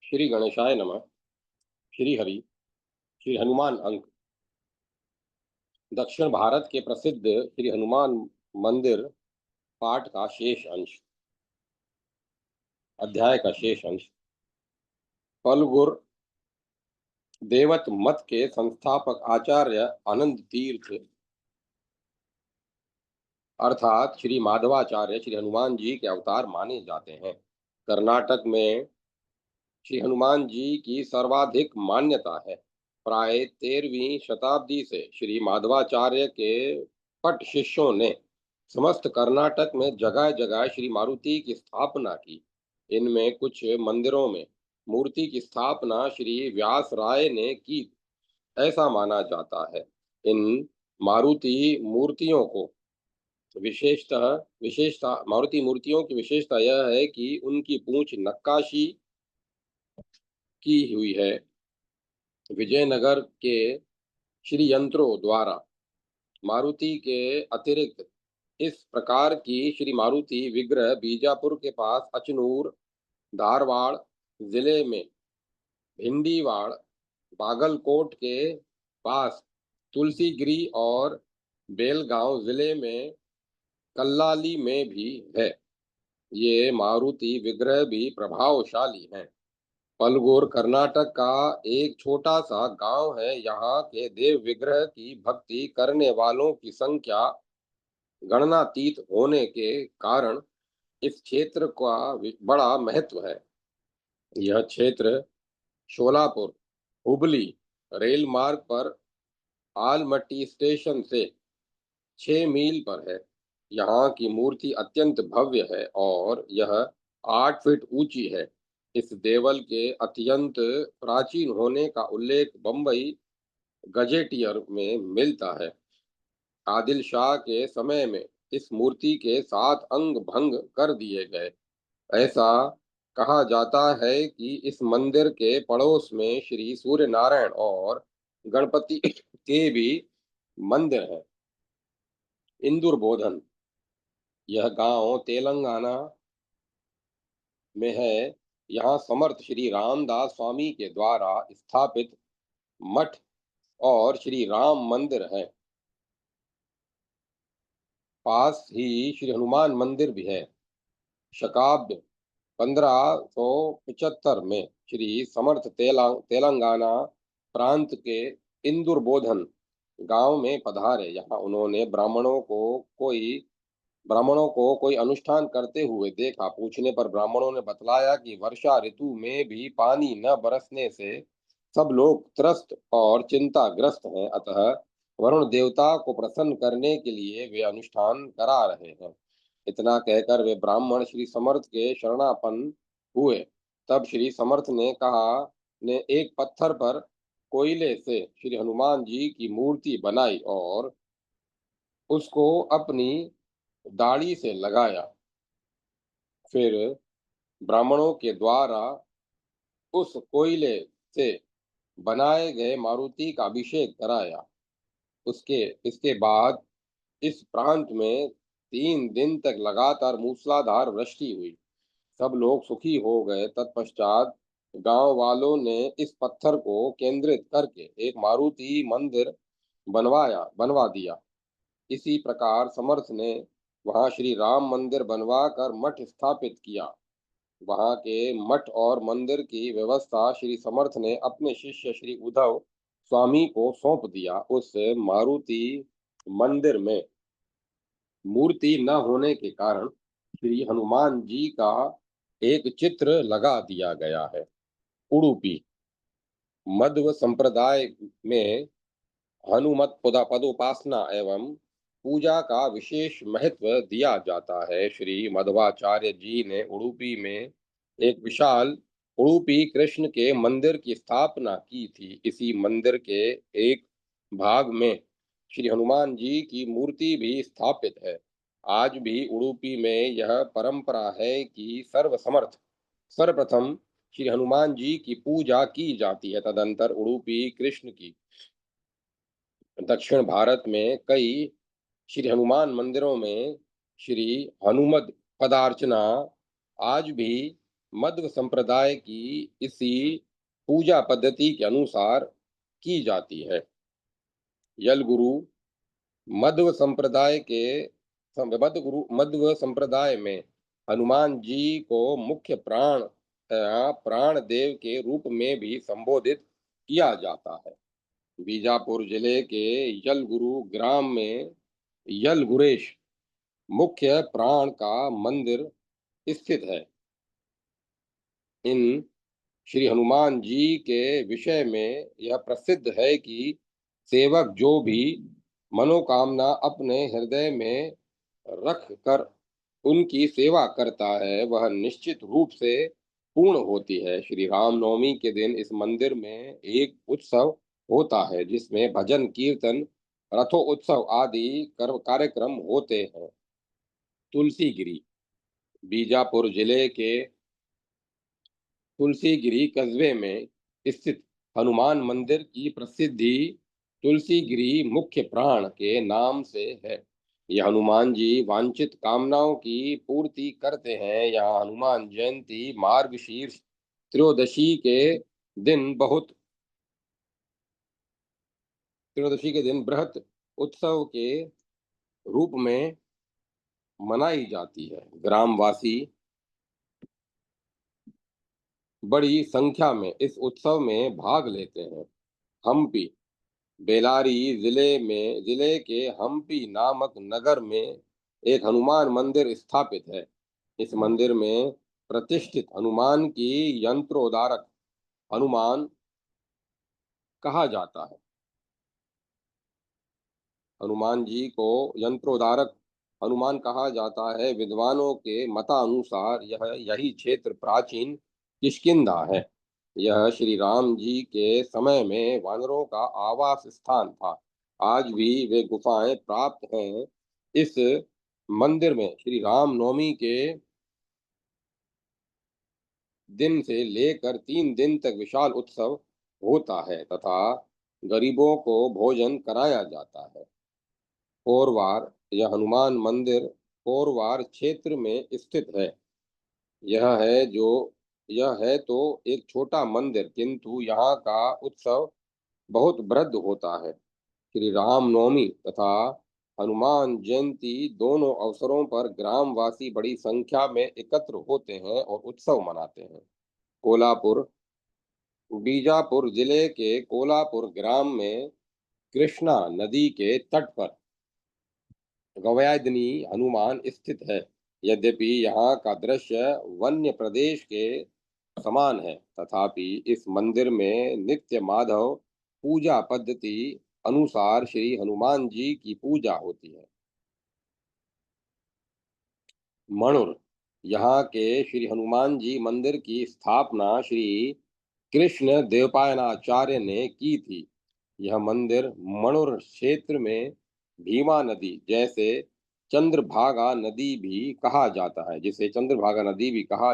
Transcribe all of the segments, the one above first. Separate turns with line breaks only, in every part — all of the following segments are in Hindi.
श्री गणेशाय नमः। श्री हरि। श्री हनुमान अंक। दक्षिण भारत के प्रसिद्ध श्री हनुमान मंदिर पाठ का शेष अंश। अध्याय का शेष अंश। फलगुर देवत मत के संस्थापक आचार्य आनंद तीर्थ अर्थात श्री माधवाचार्य श्री हनुमान जी के अवतार माने जाते हैं। कर्नाटक में श्री हनुमान जी की सर्वाधिक मान्यता है। प्राय 13वीं शताब्दी से श्री माधवाचार्य के पट शिष्यों ने समस्त कर्नाटक में जगह जगह श्री मारुति की स्थापना की। इनमें कुछ मंदिरों में मूर्ति की स्थापना श्री व्यास राय ने की, ऐसा माना जाता है। इन मारुति मूर्तियों को विशेषतः विशेषता मारुति मूर्तियों की विशेषता यह है कि उनकी पूंछ नक्काशी की हुई है। विजयनगर के श्री यंत्रों द्वारा मारुति के अतिरिक्त इस प्रकार की श्री मारुति विग्रह बीजापुर के पास अचनूर, धारवाड़ जिले में भिंडीवाड़, बागलकोट के पास तुलसीगिरी और बेलगांव जिले में कल्लाली में भी है। ये मारुति विग्रह भी प्रभावशाली हैं। फलगुर कर्नाटक का एक छोटा सा गांव है। यहाँ के देव विग्रह की भक्ति करने वालों की संख्या गणनातीत होने के कारण इस क्षेत्र का बड़ा महत्व है। यह क्षेत्र शोलापुर हुबली रेल मार्ग पर आलमट्टी स्टेशन से 6 मील पर है। यहाँ की मूर्ति अत्यंत भव्य है और यह 8 फीट ऊंची है। इस देवल के अत्यंत प्राचीन होने का उल्लेख बम्बई गजेटियर में मिलता है। आदिल शाह के समय में इस मूर्ति के 7 अंग भंग कर दिए गए। ऐसा कहा जाता है कि इस मंदिर के पड़ोस में श्री सूर्य नारायण और गणपति के भी मंदिर है। इंदुर बोधन यह गांव तेलंगाना में है। यहाँ समर्थ श्री रामदास स्वामी के द्वारा स्थापित मठ और श्री राम मंदिर है। पास ही श्री हनुमान मंदिर भी है। शकाब्द 1575 में श्री समर्थ तेलंगाना प्रांत के इंदुर बोधन गांव में पधारे। यहाँ उन्होंने ब्राह्मणों को कोई अनुष्ठान करते हुए देखा। पूछने पर ब्राह्मणों ने बतलाया कि वर्षा ऋतु में भी पानी न बरसने से सब लोग त्रस्त और चिंताग्रस्त हैं, अतः वरुण देवता को प्रसन्न करने के लिए वे अनुष्ठान करा रहे हैं। इतना कहकर वे ब्राह्मण श्री समर्थ के शरणापन्न हुए। तब श्री समर्थ ने एक पत्थर पर कोयले से श्री हनुमान जी की मूर्ति बनाई और उसको अपनी दाढ़ी से लगाया। फिर ब्राह्मणों के द्वारा उस कोयले से बनाए गए मारुति का अभिषेक कराया। उसके इसके बाद इस प्रांत में 3 दिन तक लगातार मूसलाधार वृष्टि हुई। सब लोग सुखी हो गए। तत्पश्चात गांव वालों ने इस पत्थर को केंद्रित करके एक मारुति मंदिर बनवा दिया। इसी प्रकार समर्थ ने वहां श्री राम मंदिर बनवा कर मठ स्थापित किया। वहां के मठ और मंदिर की व्यवस्था श्री समर्थ ने अपने शिष्य श्री उद्धव स्वामी को सौंप दिया। उस मारुति मंदिर में मूर्ति न होने के कारण श्री हनुमान जी का एक चित्र लगा दिया गया है। उडुपी मध्व संप्रदाय में हनुमत पदोपासना एवं पूजा का विशेष महत्व दिया जाता है। श्री मध्वाचार्य जी ने उडुपी में एक विशाल उडुपी कृष्ण के मंदिर की स्थापना की थी। इसी मंदिर के एक भाग में श्री हनुमान जी की मूर्ति भी स्थापित है। आज भी उडुपी में यह परंपरा है कि सर्वसमर्थ सर्वप्रथम श्री हनुमान जी की पूजा की जाती है। तदंतर उडुपी कृष्ण की। दक्षिण भारत में कई श्री हनुमान मंदिरों में श्री हनुमद पदार्चना आज भी मध्व संप्रदाय की इसी पूजा पद्धति के अनुसार की जाती है। यल गुरु मध्व संप्रदाय के मध्व संप्रदाय में हनुमान जी को मुख्य प्राण देव के रूप में भी संबोधित किया जाता है। बीजापुर जिले के यलगुरु ग्राम में यलगुरेश मुख्य प्राण का मंदिर स्थित है। इन श्री हनुमान जी के विषय में यह प्रसिद्ध है कि सेवक जो भी मनोकामना अपने हृदय में रख कर उनकी सेवा करता है वह निश्चित रूप से पूर्ण होती है। श्री रामनवमी के दिन इस मंदिर में एक उत्सव होता है जिसमें भजन कीर्तन रथोत्सव आदि कार्यक्रम होते हैं। तुलसीगिरी बीजापुर जिले के तुलसीगिरी कस्बे में स्थित हनुमान मंदिर की प्रसिद्धि तुलसीगिरी मुख्य प्राण के नाम से है। यह हनुमान जी वांछित कामनाओं की पूर्ति करते हैं। यहाँ हनुमान जयंती मार्गशीर्ष त्रयोदशी के दिन बृहत उत्सव के रूप में मनाई जाती है। ग्रामवासी बड़ी संख्या में इस उत्सव में भाग लेते हैं। हम्पी बेलारी जिले के हम्पी नामक नगर में एक हनुमान मंदिर स्थापित है। इस मंदिर में प्रतिष्ठित हनुमान की यंत्रोद्धारक हनुमान कहा जाता है। हनुमान जी को यंत्रोद्धारक हनुमान कहा जाता है। विद्वानों के मतानुसार यही क्षेत्र प्राचीन किष्किंधा है। यह श्री राम जी के समय में वानरों का आवास स्थान था। आज भी वे गुफाएं प्राप्त हैं। इस मंदिर में श्री राम नवमी के दिन से लेकर 3 दिन तक विशाल उत्सव होता है तथा गरीबों को भोजन कराया जाता है। कोरवार यह हनुमान मंदिर कोरवार क्षेत्र में स्थित है। यह है जो यह है तो एक छोटा मंदिर किंतु यहाँ का उत्सव बहुत वृद्ध होता है। श्री रामनवमी तथा हनुमान जयंती दोनों अवसरों पर ग्रामवासी बड़ी संख्या में एकत्र होते हैं और उत्सव मनाते हैं। कोल्हापुर बीजापुर जिले के कोल्हापुर ग्राम में कृष्णा नदी के तट पर गवयादनी हनुमान स्थित है। यद्यपि यहाँ का दृश्य वन्य प्रदेश के समान है तथापि इस मंदिर में नित्य माधव पूजा पद्धति अनुसार श्री हनुमान जी की पूजा होती है। मणुर यहाँ के श्री हनुमान जी मंदिर की स्थापना श्री कृष्ण देवपायनाचार्य ने की थी। यह मंदिर मणुर क्षेत्र में भीमा नदी जिसे चंद्रभागा नदी भी कहा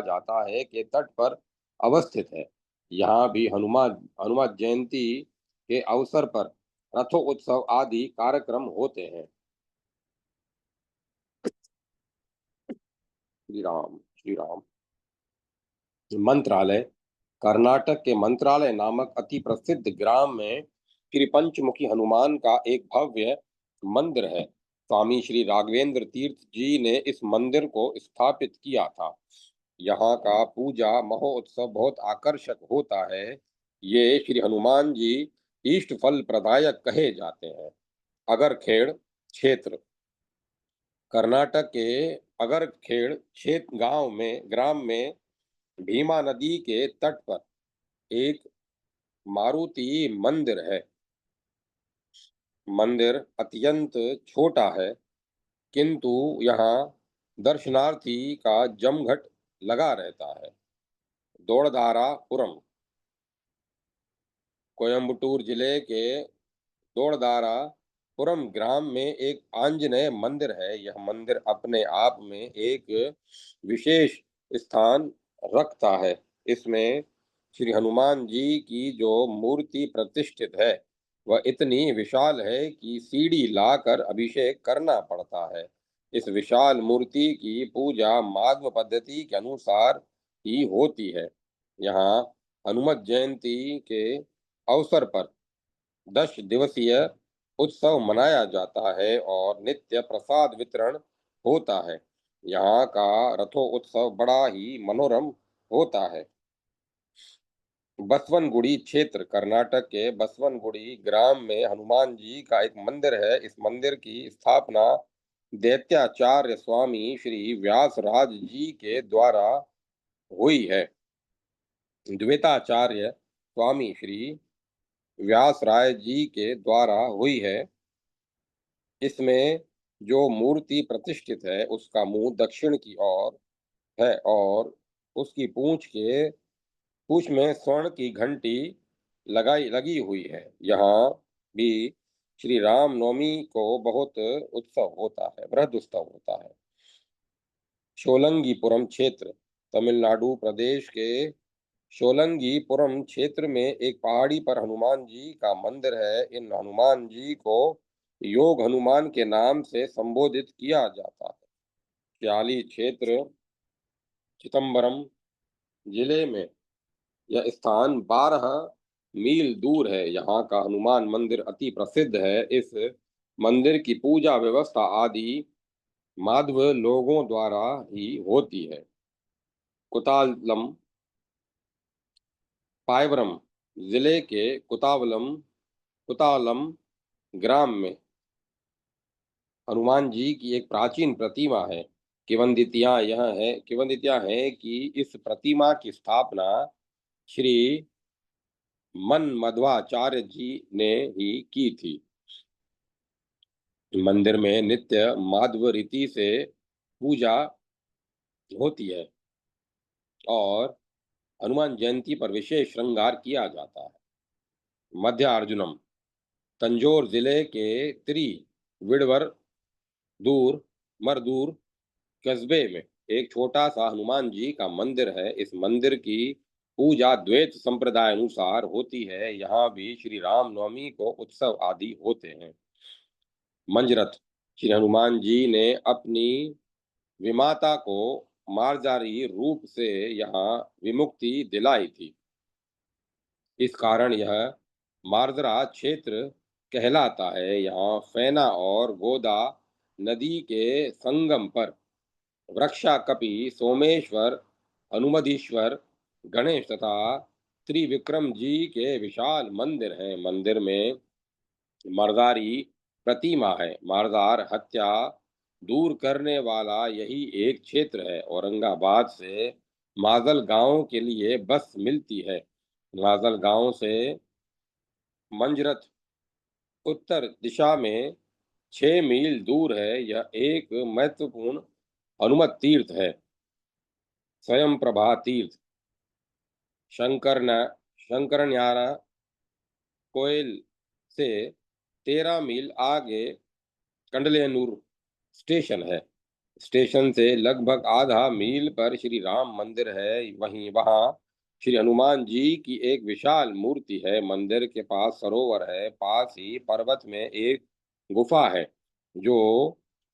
जाता है के तट पर अवस्थित है। यहाँ भी हनुमान हनुमान जयंती के अवसर पर रथोत्सव आदि कार्यक्रम होते हैं। श्री राम मंत्रालय कर्नाटक के मंत्रालय नामक अति प्रसिद्ध ग्राम में श्री पंचमुखी हनुमान का एक भव्य मंदिर है। स्वामी श्री राघवेंद्र तीर्थ जी ने इस मंदिर को स्थापित किया था। यहाँ का पूजा महोत्सव बहुत आकर्षक होता है। ये श्री हनुमान जी इष्ट फल प्रदायक कहे जाते हैं। अगरखेड़ क्षेत्र कर्नाटक के अगरखेड़ क्षेत्र ग्राम में भीमा नदी के तट पर एक मारुति मंदिर है। मंदिर अत्यंत छोटा है किंतु यहाँ दर्शनार्थी का जमघट लगा रहता है। दौड़धारापुरम कोयम्बटूर जिले के दौड़धारापुरम ग्राम में एक आंजनेय मंदिर है। यह मंदिर अपने आप में एक विशेष स्थान रखता है। इसमें श्री हनुमान जी की जो मूर्ति प्रतिष्ठित है वह इतनी विशाल है कि सीढ़ी लाकर अभिषेक करना पड़ता है। इस विशाल मूर्ति की पूजा माध्व पद्धति के अनुसार ही होती है। यहाँ हनुमत जयंती के अवसर पर 10 दिवसीय उत्सव मनाया जाता है और नित्य प्रसाद वितरण होता है। यहाँ का रथोत्सव बड़ा ही मनोरम होता है। बसवनगुड़ी क्षेत्र कर्नाटक के बसवनगुड़ी ग्राम में हनुमान जी का एक मंदिर है। इस मंदिर की स्थापना दैत्याचार्य स्वामी श्री व्यासराज जी के द्वारा हुई है। द्वैताचार्य स्वामी श्री व्यास राय जी के द्वारा हुई है। इसमें जो मूर्ति प्रतिष्ठित है उसका मुंह दक्षिण की ओर है और उसकी पूंछ में स्वर्ण की घंटी लगाई लगी हुई है। यहाँ भी श्री राम नवमी को बहुत उत्सव होता है, बृहद उत्सव होता है। शोलंगीपुरम क्षेत्र तमिलनाडु प्रदेश के शोलंगीपुरम क्षेत्र में एक पहाड़ी पर हनुमान जी का मंदिर है। इन हनुमान जी को योग हनुमान के नाम से संबोधित किया जाता है। श्याली क्षेत्र चिदम्बरम जिले में यह स्थान 12 मील दूर है। यहाँ का हनुमान मंदिर अति प्रसिद्ध है। इस मंदिर की पूजा व्यवस्था आदि माधव लोगों द्वारा ही होती है। कुतालम पायवरम जिले के कुतालम ग्राम में हनुमान जी की एक प्राचीन प्रतिमा है। किंवदंतियां हैं कि इस प्रतिमा की स्थापना श्री मन मध्वाचार्य जी ने ही की थी। मंदिर में नित्य माधव रीति से पूजा होती है और हनुमान जयंती पर विशेष श्रृंगार किया जाता है। मध्य अर्जुनम तंजौर जिले के विडवर दूर मरदूर कस्बे में एक छोटा सा हनुमान जी का मंदिर है। इस मंदिर की पूजा द्वैत संप्रदाय अनुसार होती है। यहाँ भी श्री राम नवमी को उत्सव आदि होते हैं। मंजरथ श्री हनुमान जी ने अपनी विमाता को मार्जारी रूप से यहाँ विमुक्ति दिलाई थी। इस कारण यह मार्जरा क्षेत्र कहलाता है। यहाँ फैना और गोदा नदी के संगम पर वृक्षा कपि सोमेश्वर हनुमदीश्वर गणेश तथा त्रिविक्रम जी के विशाल मंदिर हैं। मंदिर में मर्दारी प्रतिमा है। मारदार हत्या दूर करने वाला यही एक क्षेत्र है। औरंगाबाद से माजल गांव के लिए बस मिलती है। माजल गांव से मंजरथ उत्तर दिशा में 6 मील दूर है। यह एक महत्वपूर्ण हनुमत तीर्थ है। स्वयं प्रभा तीर्थ शंकर शंकरन्यारा कोयल से 13 मील आगे कंडलेनूर स्टेशन है। स्टेशन से लगभग आधा मील पर श्री राम मंदिर है। वहाँ श्री हनुमान जी की एक विशाल मूर्ति है। मंदिर के पास सरोवर है। पास ही पर्वत में एक गुफा है जो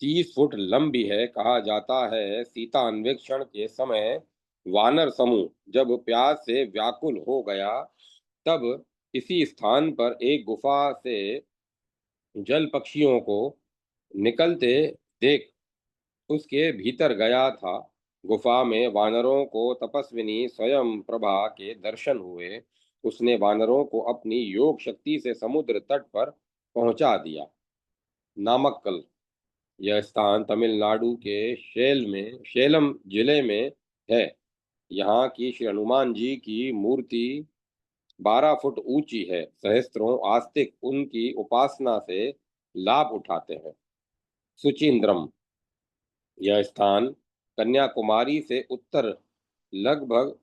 30 फुट लंबी है। कहा जाता है सीता अन्वेषण के समय वानर समूह जब प्यास से व्याकुल हो गया तब इसी स्थान पर एक गुफा से जल पक्षियों को निकलते देख उसके भीतर गया था। गुफा में वानरों को तपस्विनी स्वयं प्रभा के दर्शन हुए। उसने वानरों को अपनी योग शक्ति से समुद्र तट पर पहुंचा दिया। नामक्कल यह स्थान तमिलनाडु के सेलम जिले में है। यहाँ की श्री हनुमान जी की मूर्ति 12 फुट ऊंची है। सहस्त्रों आस्तिक उनकी उपासना से लाभ उठाते हैं। सुचिंद्रम यह स्थान कन्याकुमारी से उत्तर लगभग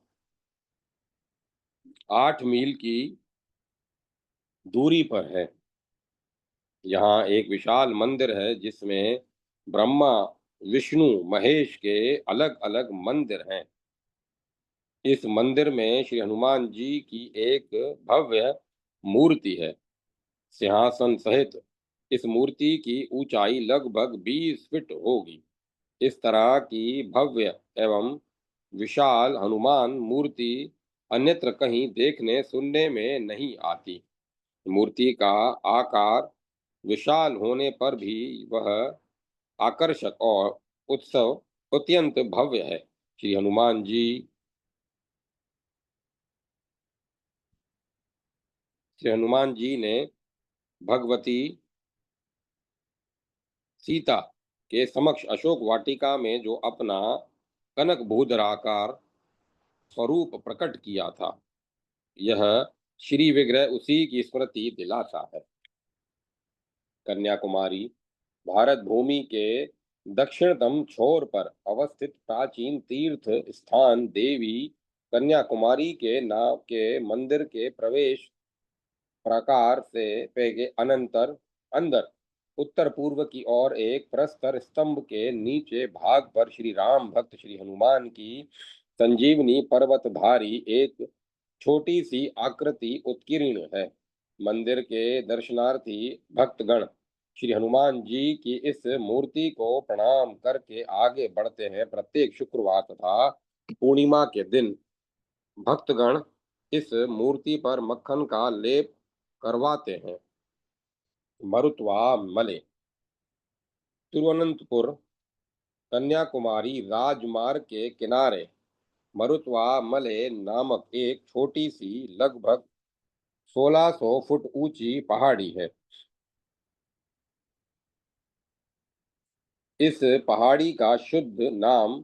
8 मील की दूरी पर है। यहाँ एक विशाल मंदिर है जिसमें ब्रह्मा विष्णु महेश के अलग अलग मंदिर हैं। इस मंदिर में श्री हनुमान जी की एक भव्य मूर्ति है सिंहासन सहित। इस मूर्ति की ऊंचाई लगभग 20 फीट होगी। इस तरह की भव्य एवं विशाल हनुमान मूर्ति अन्यत्र कहीं देखने सुनने में नहीं आती। मूर्ति का आकार विशाल होने पर भी वह आकर्षक और उत्सव अत्यंत भव्य है। श्री हनुमान जी ने भगवती सीता के समक्ष अशोक वाटिका में जो अपना कनक भूधराकार स्वरूप प्रकट किया था, यह श्री विग्रह उसी की स्मृति दिलाता है। कन्याकुमारी भारत भूमि के दक्षिणतम छोर पर अवस्थित प्राचीन तीर्थ स्थान देवी कन्याकुमारी के नाम के मंदिर के प्रवेश प्राकार से के अनंतर अंदर उत्तर पूर्व की ओर एक प्रस्तर स्तंभ के नीचे भाग पर श्री राम भक्त श्री हनुमान की संजीवनी पर्वतधारी एक छोटी सी आकृति उत्कीर्ण है। मंदिर के दर्शनार्थी भक्तगण श्री हनुमान जी की इस मूर्ति को प्रणाम करके आगे बढ़ते हैं। प्रत्येक शुक्रवार तथा पूर्णिमा के दिन भक्तगण इस मूर्ति पर मक्खन का लेप करवाते हैं। मरुत्वा मले तिरुवनंतपुर कन्याकुमारी राजमार्ग के किनारे मरुत्वा मले नामक एक छोटी सी लगभग 1600 फुट ऊंची पहाड़ी है। इस पहाड़ी का शुद्ध नाम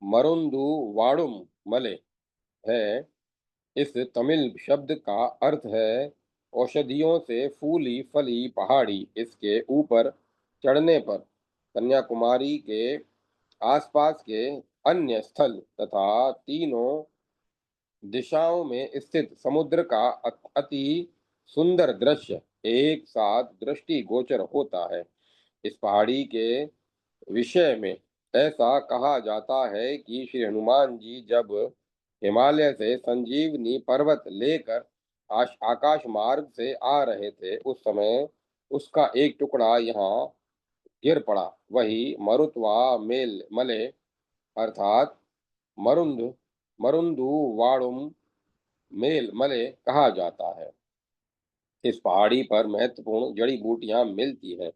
मरुंदु वाड़ुम मले है। इस तमिल शब्द का अर्थ है औषधियों से फूली फली पहाड़ी। इसके ऊपर चढ़ने पर कन्याकुमारी के आसपास के अन्य स्थल तथा तीनों दिशाओं में स्थित समुद्र का अति सुंदर दृश्य एक साथ दृष्टिगोचर होता है। इस पहाड़ी के विषय में ऐसा कहा जाता है कि श्री हनुमान जी जब हिमालय से संजीवनी पर्वत लेकर आकाश मार्ग से आ रहे थे, उस समय उसका एक टुकड़ा यहाँ गिर पड़ा। वही मरुत्वा मेल मले अर्थात मरुंद मरुंदु वाड़ुम मेल मले कहा जाता है। इस पहाड़ी पर महत्वपूर्ण जड़ी बूटियां मिलती हैं।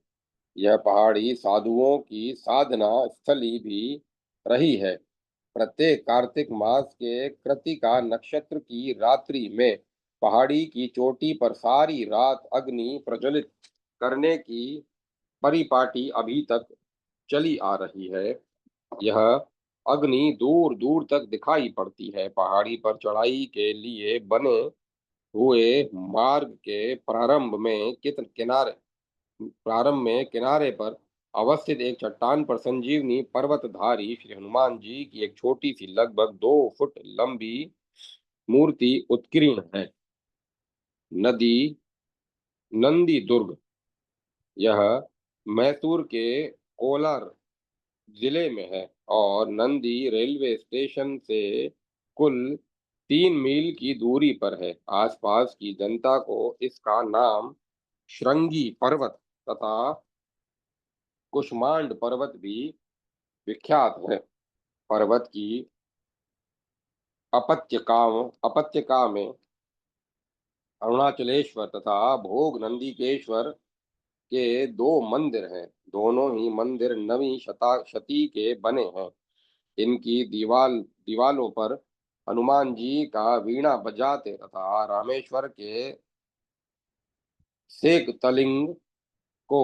यह पहाड़ी साधुओं की साधना स्थली भी रही है। प्रत्येक कार्तिक मास के कृतिका नक्षत्र की रात्रि में पहाड़ी की चोटी पर सारी रात अग्नि प्रज्वलित करने की परिपाटी अभी तक चली आ रही है। यह अग्नि दूर दूर तक दिखाई पड़ती है। पहाड़ी पर चढ़ाई के लिए बने हुए मार्ग के प्रारंभ में किनारे पर अवस्थित एक चट्टान पर संजीवनी पर्वतधारी श्री हनुमान जी की एक छोटी सी लगभग 2 फुट लंबी मूर्ति उत्कीर्ण है। नदी नंदी दुर्ग यह मैसूर के कोलार जिले में है और नंदी रेलवे स्टेशन से कुल 3 मील की दूरी पर है। आसपास की जनता को इसका नाम श्रृंगी पर्वत तथा कुष्मांड पर्वत भी विख्यात है। पर्वत की अपत्यका में अरुणाचलेश्वर तथा भोग नंदीकेश्वर के 2 मंदिर हैं। दोनों ही मंदिर नवीं शती के बने हैं। इनकी दीवालों पर हनुमान जी का वीणा बजाते तथा रामेश्वर के शेख तलिंग को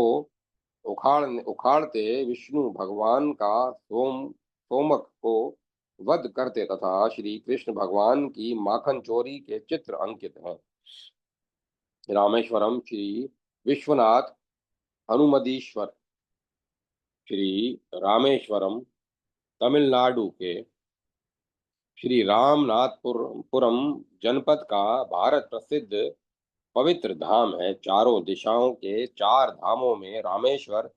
उखाड़ते विष्णु भगवान का सोमक को वध करते तथा श्री कृष्ण भगवान की माखन चोरी के चित्र अंकित हैं। रामेश्वरम श्री विश्वनाथ हनुमदीश्वर श्री रामेश्वरम तमिलनाडु के श्री रामनाथपुरम जनपद का भारत प्रसिद्ध पवित्र धाम है। चारों दिशाओं के 4 धामों में रामेश्वर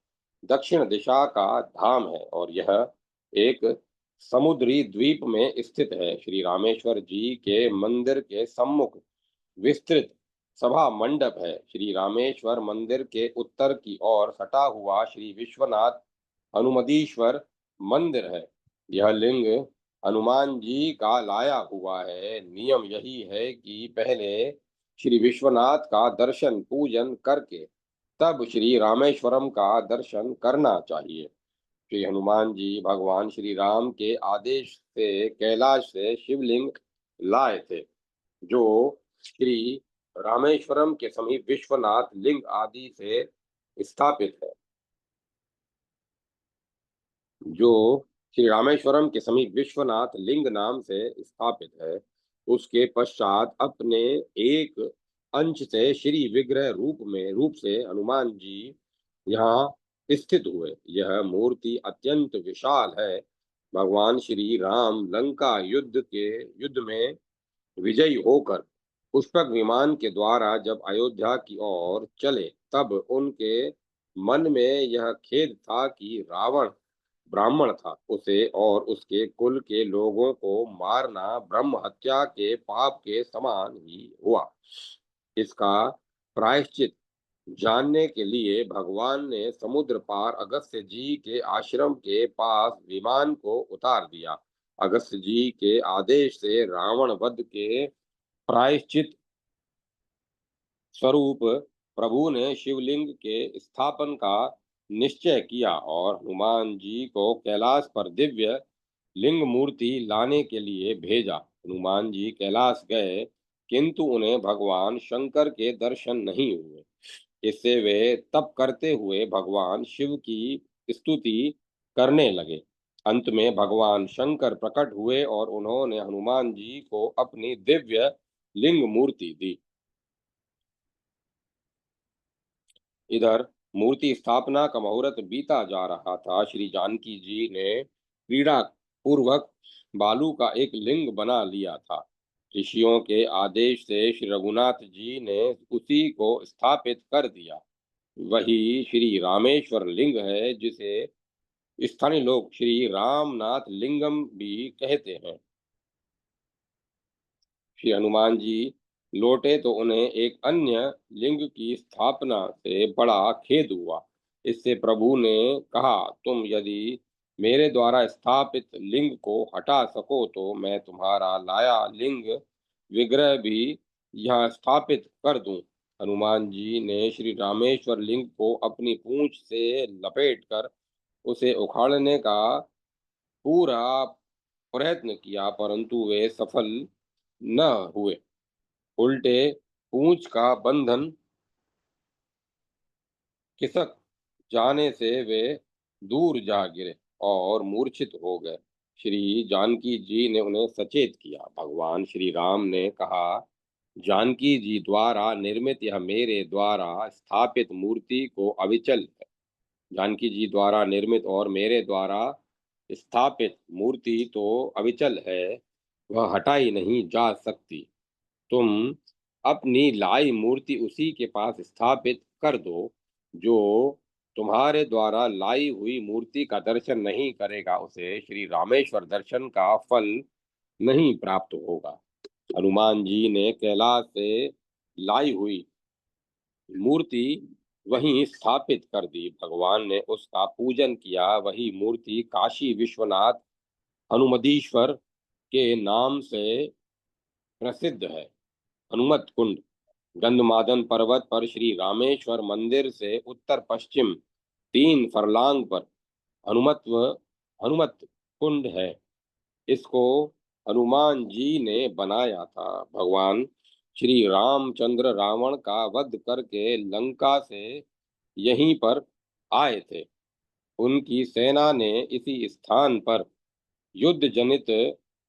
दक्षिण दिशा का धाम है और यह एक समुद्री द्वीप में स्थित है। श्री रामेश्वर जी के मंदिर के सम्मुख विस्तृत सभा मंडप है। श्री रामेश्वर मंदिर के उत्तर की ओर सटा हुआ श्री विश्वनाथ हनुमदीश्वर मंदिर है। यह लिंग हनुमान जी का लाया हुआ है। नियम यही है कि पहले श्री विश्वनाथ का दर्शन पूजन करके तब श्री रामेश्वरम का दर्शन करना चाहिए। श्री हनुमान जी भगवान श्री राम के आदेश से कैलाश से शिवलिंग लाए थे, जो श्री रामेश्वरम के समीप विश्वनाथ लिंग आदि से स्थापित है। जो श्री रामेश्वरम के समीप विश्वनाथ लिंग नाम से स्थापित है, उसके पश्चात अपने एक अंश से श्री विग्रह रूप से हनुमान जी यहाँ स्थित हुए। यह मूर्ति अत्यंत विशाल है। भगवान श्री राम लंका युद्ध में विजयी होकर पुष्पक विमान के द्वारा जब अयोध्या की ओर चले, तब उनके मन में यह खेद था कि रावण ब्राह्मण था, उसे और उसके कुल के लोगों को मारना ब्रह्म हत्या के पाप के समान ही हुआ। इसका प्रायश्चित जानने के लिए भगवान ने समुद्र पार अगस्त्य जी के आश्रम के पास विमान को उतार दिया। अगस्त्य जी के आदेश से रावण वध के प्रायश्चित स्वरूप प्रभु ने शिवलिंग के स्थापन का निश्चय किया और हनुमान जी को कैलाश पर दिव्य लिंग मूर्ति लाने के लिए भेजा। हनुमान जी कैलाश गए, किंतु उन्हें भगवान शंकर के दर्शन नहीं हुए। इससे वे तप करते हुए भगवान शिव की स्तुति करने लगे। अंत में भगवान शंकर प्रकट हुए और उन्होंने हनुमान जी को अपनी दिव्य लिंग मूर्ति दी। इधर मूर्ति स्थापना का मुहूर्त बीता जा रहा था। श्री जानकी जी ने क्रीड़ा पूर्वक बालू का एक लिंग बना लिया था। ऋषियों के आदेश से श्री रघुनाथ जी ने उसी को स्थापित कर दिया। वही श्री रामेश्वर लिंग है, जिसे स्थानीय लोग श्री रामनाथ लिंगम भी कहते हैं। श्री हनुमान जी लौटे तो उन्हें एक अन्य लिंग की स्थापना से बड़ा खेद हुआ। इससे प्रभु ने कहा, तुम यदि मेरे द्वारा स्थापित लिंग को हटा सको तो मैं तुम्हारा लाया लिंग विग्रह भी यहाँ स्थापित कर दूं। हनुमान जी ने श्री रामेश्वर लिंग को अपनी पूंछ से लपेटकर उसे उखाड़ने का पूरा प्रयत्न किया, परंतु वे सफल न हुए। उल्टे पूंछ का बंधन खिसक जाने से वे दूर जा गिरे और मूर्छित हो गए। श्री जानकी जी ने उन्हें सचेत किया। भगवान श्री राम ने कहा, जानकी जी द्वारा निर्मित यह मेरे द्वारा स्थापित मूर्ति को अविचल है। जानकी जी द्वारा निर्मित और मेरे द्वारा स्थापित मूर्ति तो अविचल है, वह हटाई नहीं जा सकती। तुम अपनी लाई मूर्ति उसी के पास स्थापित कर दो, जो तुम्हारे द्वारा लाई हुई मूर्ति का दर्शन नहीं करेगा, उसे श्री रामेश्वर दर्शन का फल नहीं प्राप्त होगा। हनुमान जी ने कैलाश से लाई हुई मूर्ति वहीं स्थापित कर दी। भगवान ने उसका पूजन किया। वही मूर्ति काशी विश्वनाथ हनुमदीश्वर के नाम से प्रसिद्ध है। हनुमत कुंड गंधमादन पर्वत पर श्री रामेश्वर मंदिर से उत्तर पश्चिम 3 फरलांग पर हनुमत कुंड है। इसको हनुमान जी ने बनाया था। भगवान श्री रामचंद्र रावण का वध करके लंका से यहीं पर आए थे। उनकी सेना ने इसी स्थान पर युद्ध जनित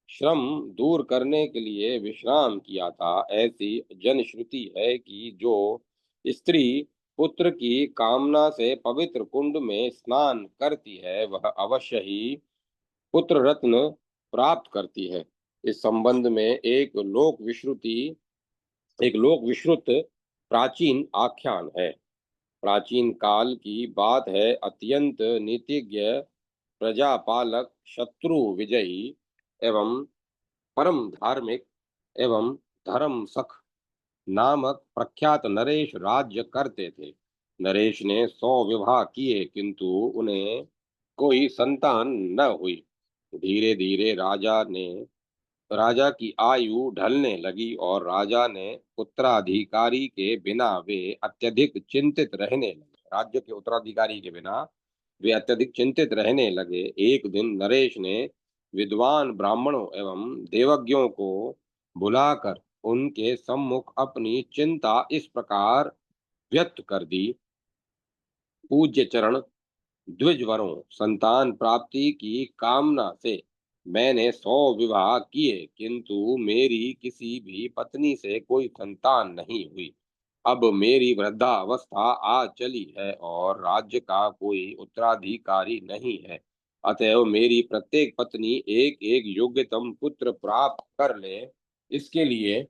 श्रम दूर करने के लिए विश्राम किया था। ऐसी जनश्रुति है कि जो स्त्री पुत्र की कामना से पवित्र कुंड में स्नान करती है, वह अवश्य ही पुत्र रत्न प्राप्त करती है। इस संबंध में एक लोक विश्रुत प्राचीन आख्यान है। प्राचीन काल की बात है। अत्यंत नीतिज्ञ प्रजापालक शत्रु विजयी एवं परम धार्मिक एवं धर्म सख नामक प्रख्यात नरेश राज्य करते थे। नरेश ने 100 विवाह किए, किंतु उन्हें कोई संतान न हुई। धीरे धीरे राजा की आयु ढलने लगी और राजा ने उत्तराधिकारी के बिना वे अत्यधिक चिंतित रहने लगे। राज्य के उत्तराधिकारी के बिना वे अत्यधिक चिंतित रहने लगे। एक दिन नरेश ने विद्वान ब्राह्मणों एवं देवज्ञों को बुलाकर उनके सम्मुख अपनी चिंता इस प्रकार व्यक्त कर दी। पूज्य चरण, द्विजवरों, संतान प्राप्ति की कामना से मैंने 100 विवाह किए, किंतु मेरी किसी भी पत्नी से कोई संतान नहीं हुई। अब मेरी वृद्धावस्था आ चली है और राज्य का कोई उत्तराधिकारी नहीं है। अतएव मेरी प्रत्येक पत्नी एक एक योग्यतम पुत्र प्राप्त कर ले, इसके लिए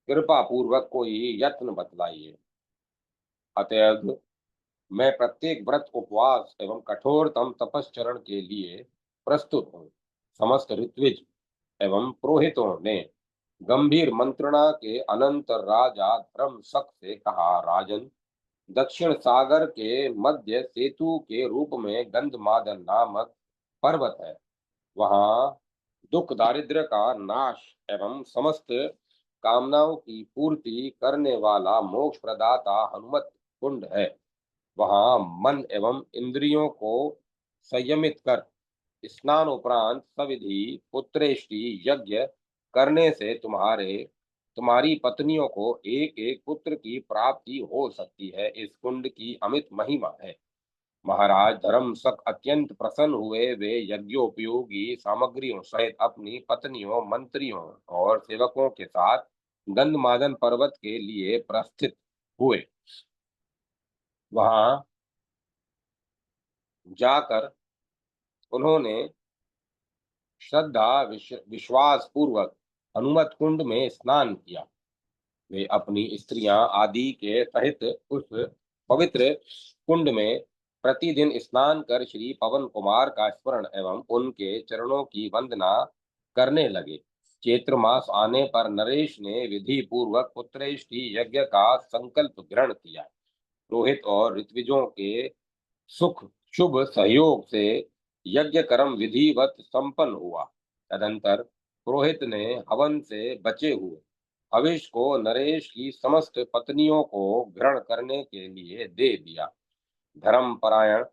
कृपा पूर्वक कोई यत्न बतलाइए। अतएव मैं प्रत्येक व्रत, उपवास एवं कठोरतम तपश्चरण के लिए प्रस्तुत हूँ। समस्त ऋत्विज एवं पुरोहितों ने गंभीर मंत्रणा के अनंतर राजा धर्मशक से कहा, राजन, दक्षिण सागर के मध्य सेतु के रूप में गंधमादन नामक पर्वत है। वहाँ दुख दारिद्र्य का नाश एवं समस्त कामनाओं की पूर्ति करने वाला मोक्ष प्रदाता हनुमत कुंड है। वहाँ मन एवं इंद्रियों को संयमित कर स्नान उपरांत सविधि पुत्रेष्टि यज्ञ करने से तुम्हारी पत्नियों को एक एक पुत्र की प्राप्ति हो सकती है। इस कुंड की अमित महिमा है। महाराज धर्मशक अत्यंत प्रसन्न हुए। वे यज्ञोपयोगी सामग्रियों सहित अपनी पत्नियों, मंत्रियों और सेवकों के साथ गंधमादन पर्वत के लिए प्रस्थित हुए। वहां जाकर उन्होंने श्रद्धा विश्वास पूर्वक हनुमत कुंड में स्नान किया। वे अपनी स्त्रियां आदि के सहित उस पवित्र कुंड में प्रतिदिन स्नान कर श्री पवन कुमार का स्मरण एवं उनके चरणों की वंदना करने लगे। चैत्र मास आने पर नरेश ने विधि पूर्वक पुत्रेष्टि यज्ञ का संकल्प ग्रहण किया। रोहित और ऋत्विजों के सुख शुभ सहयोग से यज्ञ कर्म विधिवत संपन्न हुआ। तदंतर पुरोहित ने हवन से बचे हुए हविष को नरेश की समस्त पत्नियों को ग्रहण करने के लिए दे दिया। धर्मपरायण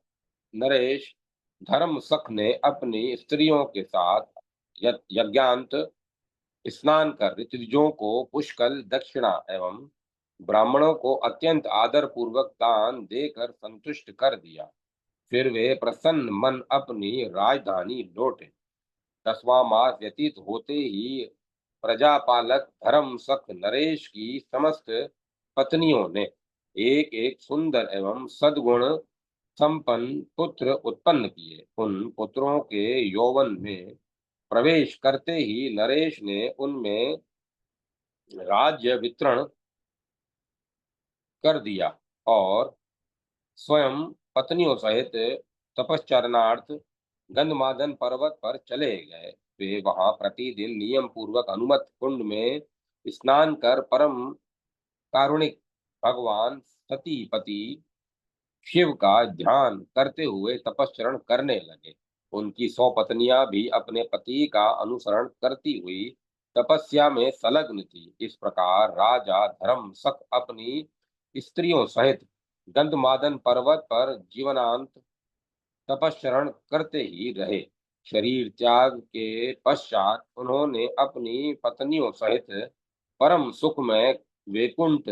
नरेश धर्मसख ने अपनी स्त्रियों के साथ यज्ञांत स्नान कर ऋत्विजों को पुष्कल दक्षिणा एवं ब्राह्मणों को अत्यंत आदर पूर्वक दान देकर संतुष्ट कर दिया। फिर वे प्रसन्न मन अपनी राजधानी लौटे। 10वां मास व्यतीत होते ही प्रजापालक धर्मशक नरेश की समस्त पत्नियों ने एक एक सुंदर एवं सद्गुण संपन्न पुत्र उत्पन्न किए। उन पुत्रों के यौवन में प्रवेश करते ही नरेश ने उनमें राज्य वितरण कर दिया और स्वयं पत्नियों सहित तपश्चरणार्थ गंधमादन पर्वत पर चले गए। वे वहां प्रतिदिन नियम पूर्वक हनुमत कुंड में स्नान कर परम कारुणिक भगवान सतीपति शिव का ध्यान करते हुए तपश्चरण करने लगे। उनकी 100 पत्नियां भी अपने पति का अनुसरण करती हुई तपस्या में संलग्न थी। इस प्रकार राजा धर्मशक अपनी स्त्रियों सहित गंधमादन पर्वत पर जीवनांत तपश्चरण करते ही रहे। शरीर त्याग के पश्चात उन्होंने अपनी पत्नियों सहित परम सुखमय वैकुंठ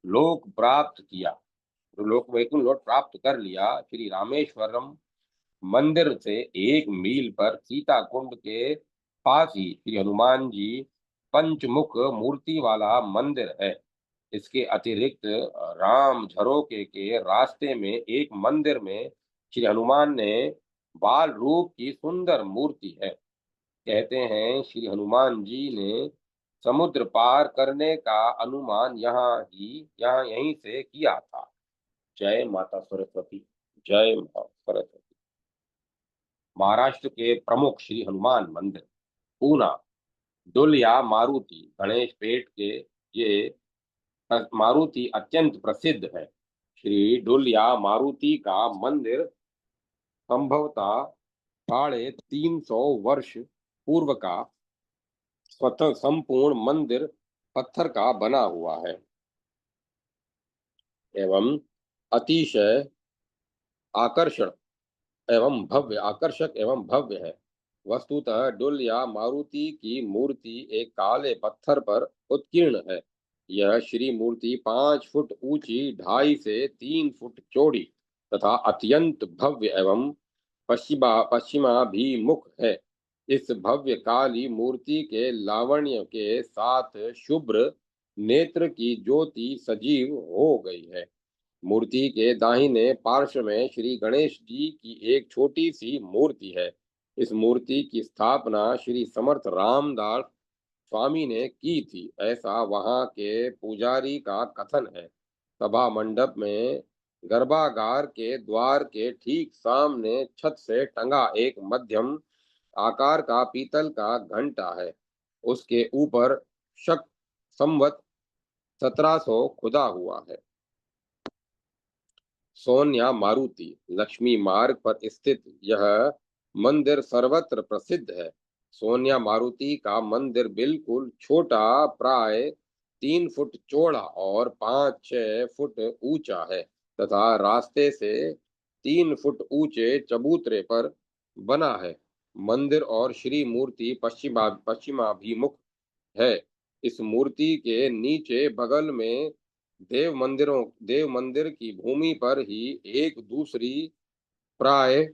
लोक प्राप्त किया। लोक वैकुंठ लोक प्राप्त कर लिया। श्री रामेश्वरम मंदिर से 1 मील पर सीता कुंड के पास ही श्री हनुमान जी पंचमुख मूर्ति वाला मंदिर है। इसके अतिरिक्त राम झरोके के रास्ते में एक मंदिर में श्री हनुमान ने बाल रूप की सुंदर मूर्ति है। कहते हैं श्री हनुमान जी ने समुद्र पार करने का अनुमान यहाँ यहीं से किया था। जय माता सरस्वती। जय माता सरस्वती। महाराष्ट्र के प्रमुख श्री हनुमान मंदिर पूना डुलिया मारुति गणेश पेट के ये मारुति अत्यंत प्रसिद्ध है। श्री डुलिया मारुति का मंदिर संभवतः 350 वर्ष पूर्व का स्वतः संपूर्ण मंदिर पत्थर का बना हुआ है एवं अतिशय आकर्षण आकर्षक एवं भव्य है। वस्तुतः डुल या मारुति की मूर्ति एक काले पत्थर पर उत्कीर्ण है। यह श्री मूर्ति 5 फुट ऊंची, 2.5 से 3 फुट चौड़ी तथा अत्यंत भव्य एवं पश्चिमाभिमुख है। इस भव्य काली मूर्ति के लावण्य के साथ शुभ्र नेत्र की ज्योति सजीव हो गई है। मूर्ति के दाहिने पार्श्व में श्री गणेश जी की एक छोटी सी मूर्ति है। इस मूर्ति की स्थापना श्री समर्थ रामदास स्वामी ने की थी, ऐसा वहां के पुजारी का कथन है। सभा मंडप में गर्भागार के द्वार के ठीक सामने छत से टंगा एक मध्यम आकार का पीतल का घंटा है। उसके ऊपर शक संवत 1700 खुदा हुआ है। सोनिया मारुति लक्ष्मी मार्ग पर स्थित यह मंदिर सर्वत्र प्रसिद्ध है। सोनिया मारुति का मंदिर बिल्कुल छोटा, प्राय 3 फुट चौड़ा और 5-6 फुट ऊंचा है तथा रास्ते से 3 फुट ऊंचे चबूतरे पर बना है। मंदिर और श्री मूर्ति पश्चिमाभिमुख है। इस मूर्ति के नीचे बगल में देव मंदिर की भूमि पर ही एक दूसरी प्राय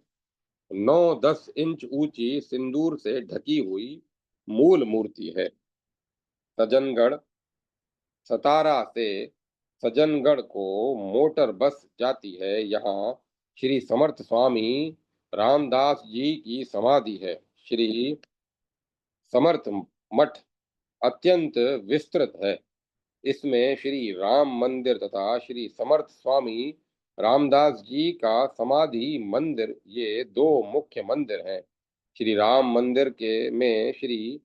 9-10 इंच ऊंची सिंदूर से ढकी हुई मूल मूर्ति है। सज्जनगढ़ सतारा से सज्जनगढ़ को मोटर बस जाती है। यहाँ श्री समर्थ स्वामी रामदास जी की समाधि है। श्री समर्थ मठ अत्यंत विस्तृत है। इसमें श्री राम मंदिर तथा श्री समर्थ स्वामी रामदास जी का समाधि मंदिर, ये दो मुख्य मंदिर हैं। श्री राम मंदिर के में श्री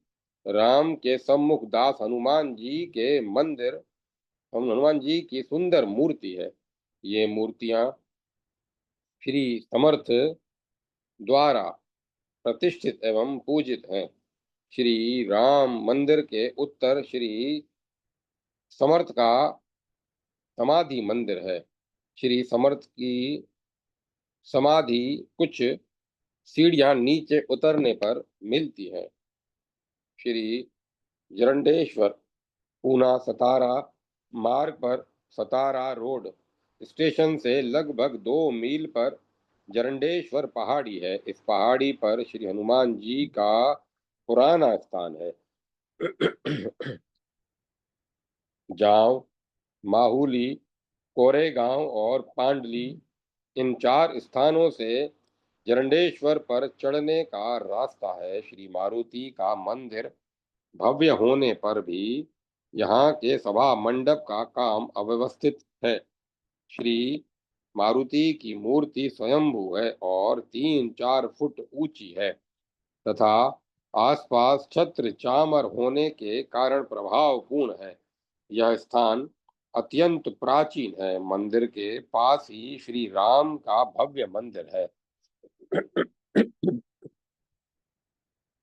राम के सम्मुख दास हनुमान जी के मंदिर हनुमान जी की सुंदर मूर्ति है। ये मूर्तियां श्री समर्थ द्वारा प्रतिष्ठित एवं पूजित हैं। श्री राम मंदिर के उत्तर श्री समर्थ का समाधि मंदिर है। श्री समर्थ की समाधि कुछ सीढ़ियां नीचे उतरने पर मिलती है। श्री जरंडेश्वर पूना सतारा मार्ग पर सतारा रोड स्टेशन से लगभग 2 मील पर जरंडेश्वर पहाड़ी है। इस पहाड़ी पर श्री हनुमान जी का पुराना स्थान है। जांव, माहुली, कोरेगांव और पांडली, इन 4 स्थानों से जरंडेश्वर पर चढ़ने का रास्ता है। श्री मारुति का मंदिर भव्य होने पर भी यहाँ के सभा मंडप का काम अव्यवस्थित है। श्री मारुति की मूर्ति स्वयंभू है और 3-4 फुट ऊंची है तथा आसपास छत्र चामर होने के कारण प्रभावपूर्ण है। यह स्थान अत्यंत प्राचीन है। मंदिर के पास ही श्री राम का भव्य मंदिर है।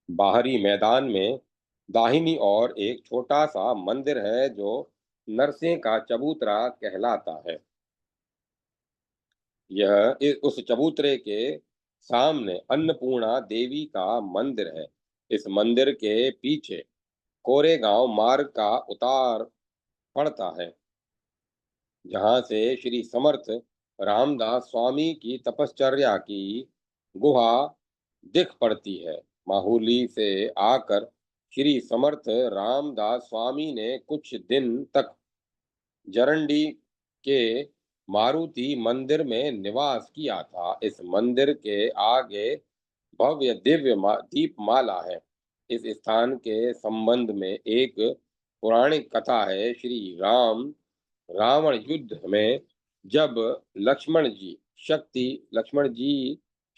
बाहरी मैदान में दाहिनी ओर एक छोटा सा मंदिर है जो नरसिंह का चबूतरा कहलाता है। उस चबूतरे के सामने अन्नपूर्णा देवी का मंदिर है। इस मंदिर के पीछे कोरेगांव मार्ग का उतार पड़ता है, जहाँ से श्री समर्थ रामदास स्वामी की तपश्चर्या की गुहा दिख पड़ती है। माहुली से आकर श्री समर्थ रामदास स्वामी ने कुछ दिन तक जरंडी के मारुति मंदिर में निवास किया था। इस मंदिर के आगे भव्य दिव्य दीपमाला है। इस स्थान के संबंध में एक पौराणिक कथा है। श्री राम रावण युद्ध में जब लक्ष्मण जी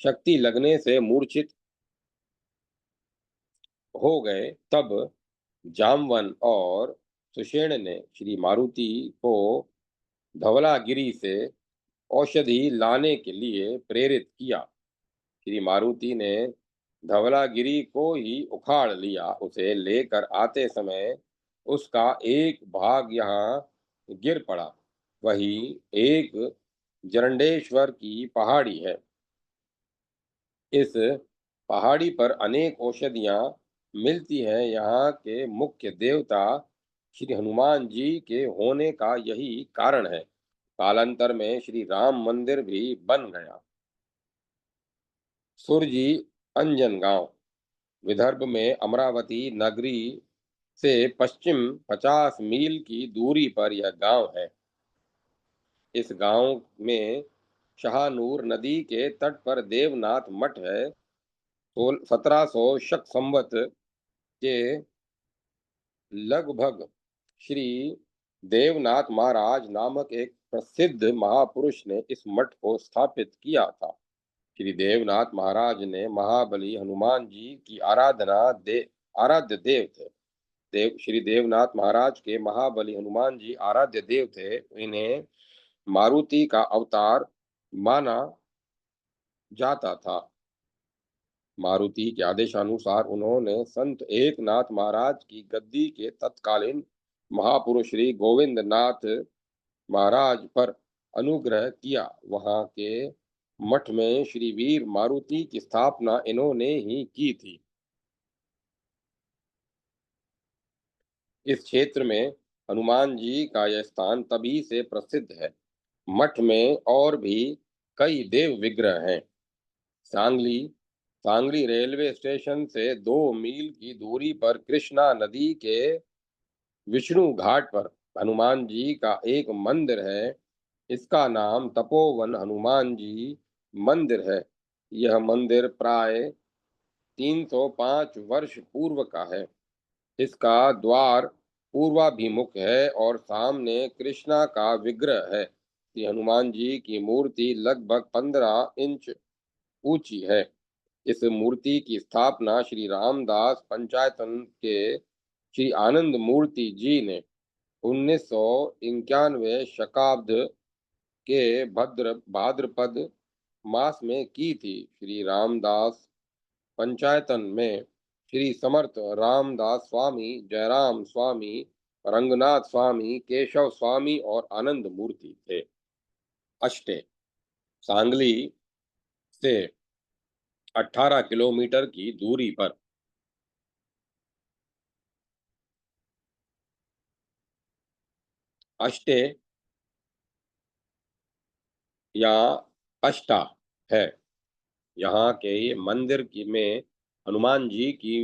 शक्ति लगने से मूर्छित हो गए, तब जामवन और सुषेण ने श्री मारुति को धवलागिरी से औषधि लाने के लिए प्रेरित किया। श्री मारुति ने धवलागिरी को ही उखाड़ लिया। उसे लेकर आते समय उसका एक भाग यहाँ गिर पड़ा। वही एक जरंडेश्वर की पहाड़ी है। इस पहाड़ी पर अनेक औषधियाँ मिलती हैं। यहाँ के मुख्य देवता श्री हनुमान जी के होने का यही कारण है। कालांतर में श्री राम मंदिर भी बन गया। सुरजी अंजन गांव विदर्भ में अमरावती नगरी से पश्चिम 50 मील की दूरी पर यह गांव है। इस गांव में शाहनूर नदी के तट पर देवनाथ मठ है। 1700 शक संवत के लगभग श्री देवनाथ महाराज नामक एक प्रसिद्ध महापुरुष ने इस मठ को स्थापित किया था। श्री देवनाथ महाराज ने महाबली हनुमान जी की आराध्य देव थे। श्री देवनाथ महाराज के महाबली हनुमान जी आराध्य देव थे। इन्हें मारुति का अवतार माना जाता था। मारुति के आदेशानुसार उन्होंने संत एकनाथ महाराज की गद्दी के तत्कालीन महापुरुष श्री गोविंद नाथ महाराज पर अनुग्रह किया। वहां के मठ में श्री वीर मारुति की स्थापना इन्होंने ही की थी। इस क्षेत्र में हनुमान जी का यह स्थान तभी से प्रसिद्ध है। मठ में और भी कई देव विग्रह हैं। सांगली सांगली रेलवे स्टेशन से 2 मील की दूरी पर कृष्णा नदी के विष्णु घाट पर हनुमान जी का एक मंदिर है। इसका नाम तपोवन हनुमान जी मंदिर है। यह मंदिर प्राय 305 वर्ष पूर्व का है। इसका द्वार पूर्वाभिमुख है और सामने कृष्णा का विग्रह है। श्री हनुमान जी की मूर्ति लगभग 15 इंच ऊंची है। इस मूर्ति की स्थापना श्री रामदास पंचायतन के श्री आनंद मूर्ति जी ने 1991 शकाब्द के भाद्रपद मास में की थी। श्री रामदास पंचायतन में श्री समर्थ रामदास स्वामी, जयराम स्वामी, रंगनाथ स्वामी, केशव स्वामी और आनंद मूर्ति थे। अष्टे सांगली से 18 किलोमीटर की दूरी पर अष्टे या अष्टा है। यहाँ के मंदिर की में हनुमान जी की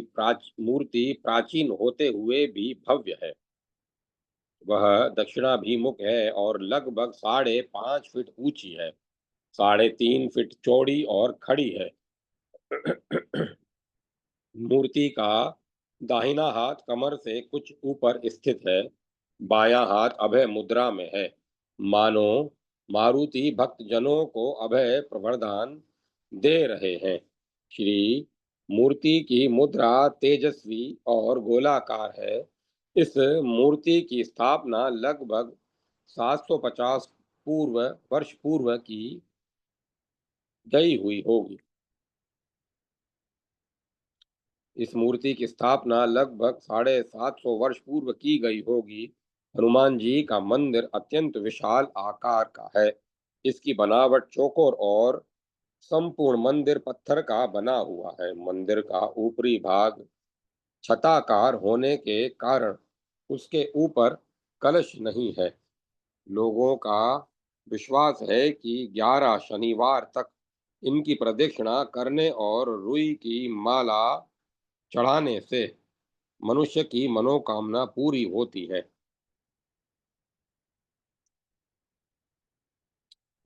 मूर्ति प्राचीन होते हुए भी भव्य है। वह दक्षिणाभिमुख है और लगभग 5.5 फीट ऊंची है, 3.5 फीट चौड़ी और खड़ी है। मूर्ति का दाहिना हाथ कमर से कुछ ऊपर स्थित है। बायां हाथ अभय मुद्रा में है। मानो मारुति भक्तजनों को अभय प्रवरदान दे रहे हैं। श्री मूर्ति की मुद्रा तेजस्वी और गोलाकार है। इस मूर्ति की स्थापना लगभग 750 वर्ष पूर्व की गई हुई होगी। इस मूर्ति की स्थापना लगभग 750 वर्ष पूर्व की गई होगी। हनुमान जी का मंदिर अत्यंत विशाल आकार का है। इसकी बनावट चौकोर और संपूर्ण मंदिर पत्थर का बना हुआ है। मंदिर का ऊपरी भाग छताकार होने के कारण उसके ऊपर कलश नहीं है। लोगों का विश्वास है कि 11 शनिवार तक इनकी प्रदक्षिणा करने और रुई की माला चढ़ाने से मनुष्य की मनोकामना पूरी होती है।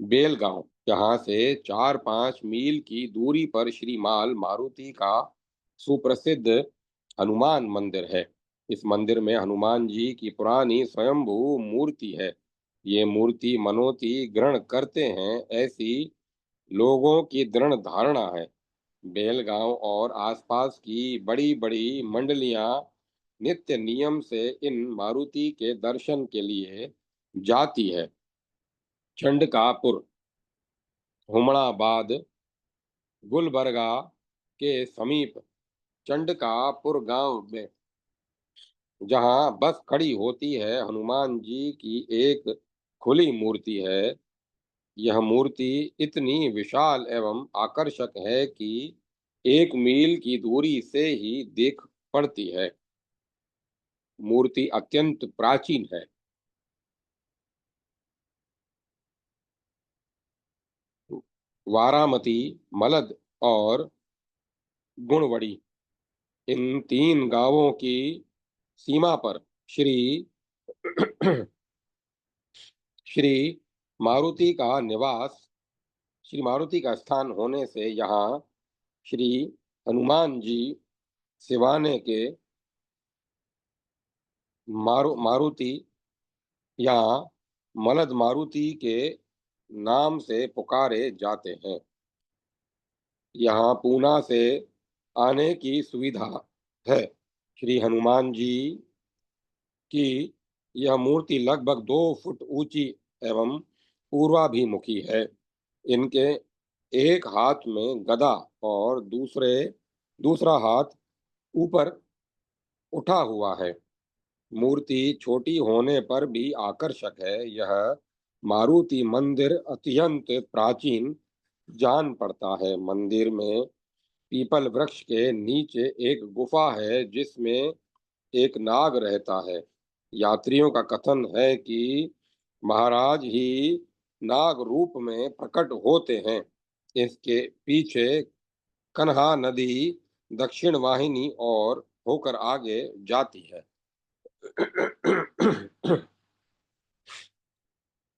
बेलगांव यहाँ से 4-5 मील की दूरी पर श्रीमाल मारुति का सुप्रसिद्ध हनुमान मंदिर है। इस मंदिर में हनुमान जी की पुरानी स्वयंभू मूर्ति है। ये मूर्ति मनोती ग्रहण करते हैं, ऐसी लोगों की दृढ़ धारणा है। बेलगांव और आसपास की बड़ी बड़ी मंडलियां नित्य नियम से इन मारुति के दर्शन के लिए जाती है। चंडकापुर, हुमणाबाद, गुलबर्गा के समीप चंडकापुर गांव में जहां बस खड़ी होती है, हनुमान जी की एक खुली मूर्ति है। यह मूर्ति इतनी विशाल एवं आकर्षक है कि 1 मील की दूरी से ही देख पड़ती है। मूर्ति अत्यंत प्राचीन है। वारामती, मलद और गुणवड़ी, इन 3 गांवों की सीमा पर श्री श्री मारुति का निवास श्री मारुति का स्थान होने से यहाँ श्री हनुमान जी सिवाने के मारुति या मलद मारुति के नाम से पुकारे जाते हैं। यहाँ पूना से आने की सुविधा है। श्री हनुमान जी की यह मूर्ति लगभग 2 फुट ऊंची एवं पूर्वाभिमुखी है। इनके एक हाथ में गदा और दूसरा हाथ ऊपर उठा हुआ है। मूर्ति छोटी होने पर भी आकर्षक है। यह मारुति मंदिर अत्यंत प्राचीन जान पड़ता है। मंदिर में पीपल वृक्ष के नीचे एक गुफा है जिसमें एक नाग रहता है। यात्रियों का कथन है कि महाराज ही नाग रूप में प्रकट होते हैं। इसके पीछे कन्हा नदी दक्षिण वाहिनी और होकर आगे जाती है।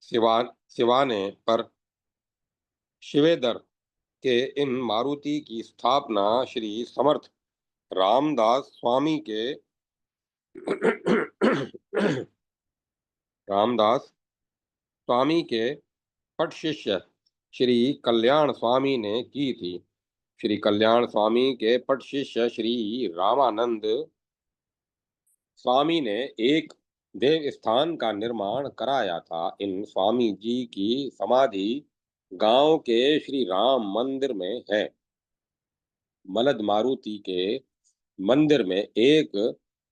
सिवाने पर शिवेदर के इन मारुति की स्थापना श्री समर्थ रामदास स्वामी के रामदास स्वामी के पट शिष्य श्री कल्याण स्वामी ने की थी। श्री कल्याण स्वामी के पट शिष्य श्री रामानंद स्वामी ने एक देव स्थान का निर्माण कराया था। इन स्वामी जी की समाधि गांव के श्री राम मंदिर में है। मलद मारुति के मंदिर में एक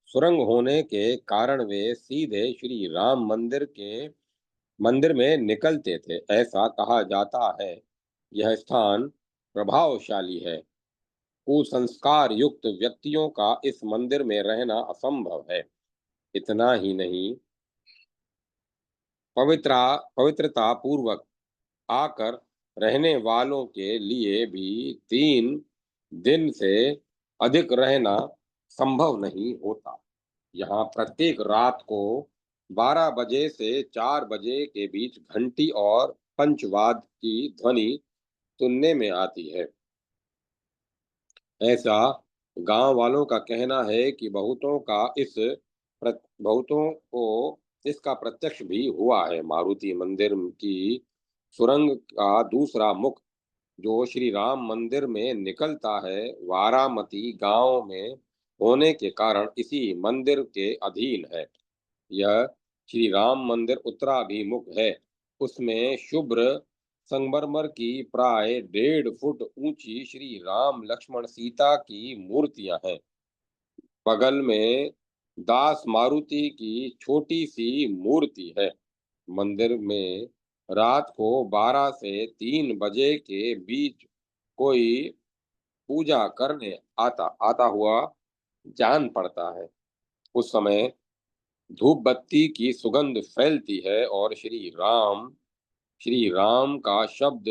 सुरंग होने के कारण वे सीधे श्री राम मंदिर में निकलते थे। ऐसा कहा जाता है। यह स्थान प्रभावशाली है। कुसंस्कार युक्त व्यक्तियों का इस मंदिर में रहना असंभव है। इतना ही नहीं, पवित्रता पूर्वक आकर रहने वालों के लिए भी 3 दिन से अधिक रहना संभव नहीं होता। यहाँ प्रत्येक रात को 12 बजे से 4 बजे के बीच घंटी और पंचवाद्य की ध्वनि सुनने में आती है। ऐसा गांव वालों का कहना है कि बहुतों को इसका प्रत्यक्ष भी हुआ है। मारुति मंदिर की सुरंग का दूसरा मुख जो श्री राम मंदिर में निकलता है, वारामती गांव में होने के कारण इसी मंदिर के अधीन है। यह श्री राम मंदिर उत्तराभिमुख है। उसमें शुभ्र संगमरमर की प्राय 1.5 फुट ऊंची श्री राम लक्ष्मण सीता की मूर्तियां हैं। बगल में दास मारुति की छोटी सी मूर्ति है। मंदिर में रात को 12 से 3 बजे के बीच कोई पूजा करने आता हुआ जान पड़ता है। उस समय धूप बत्ती की सुगंध फैलती है और श्री राम का शब्द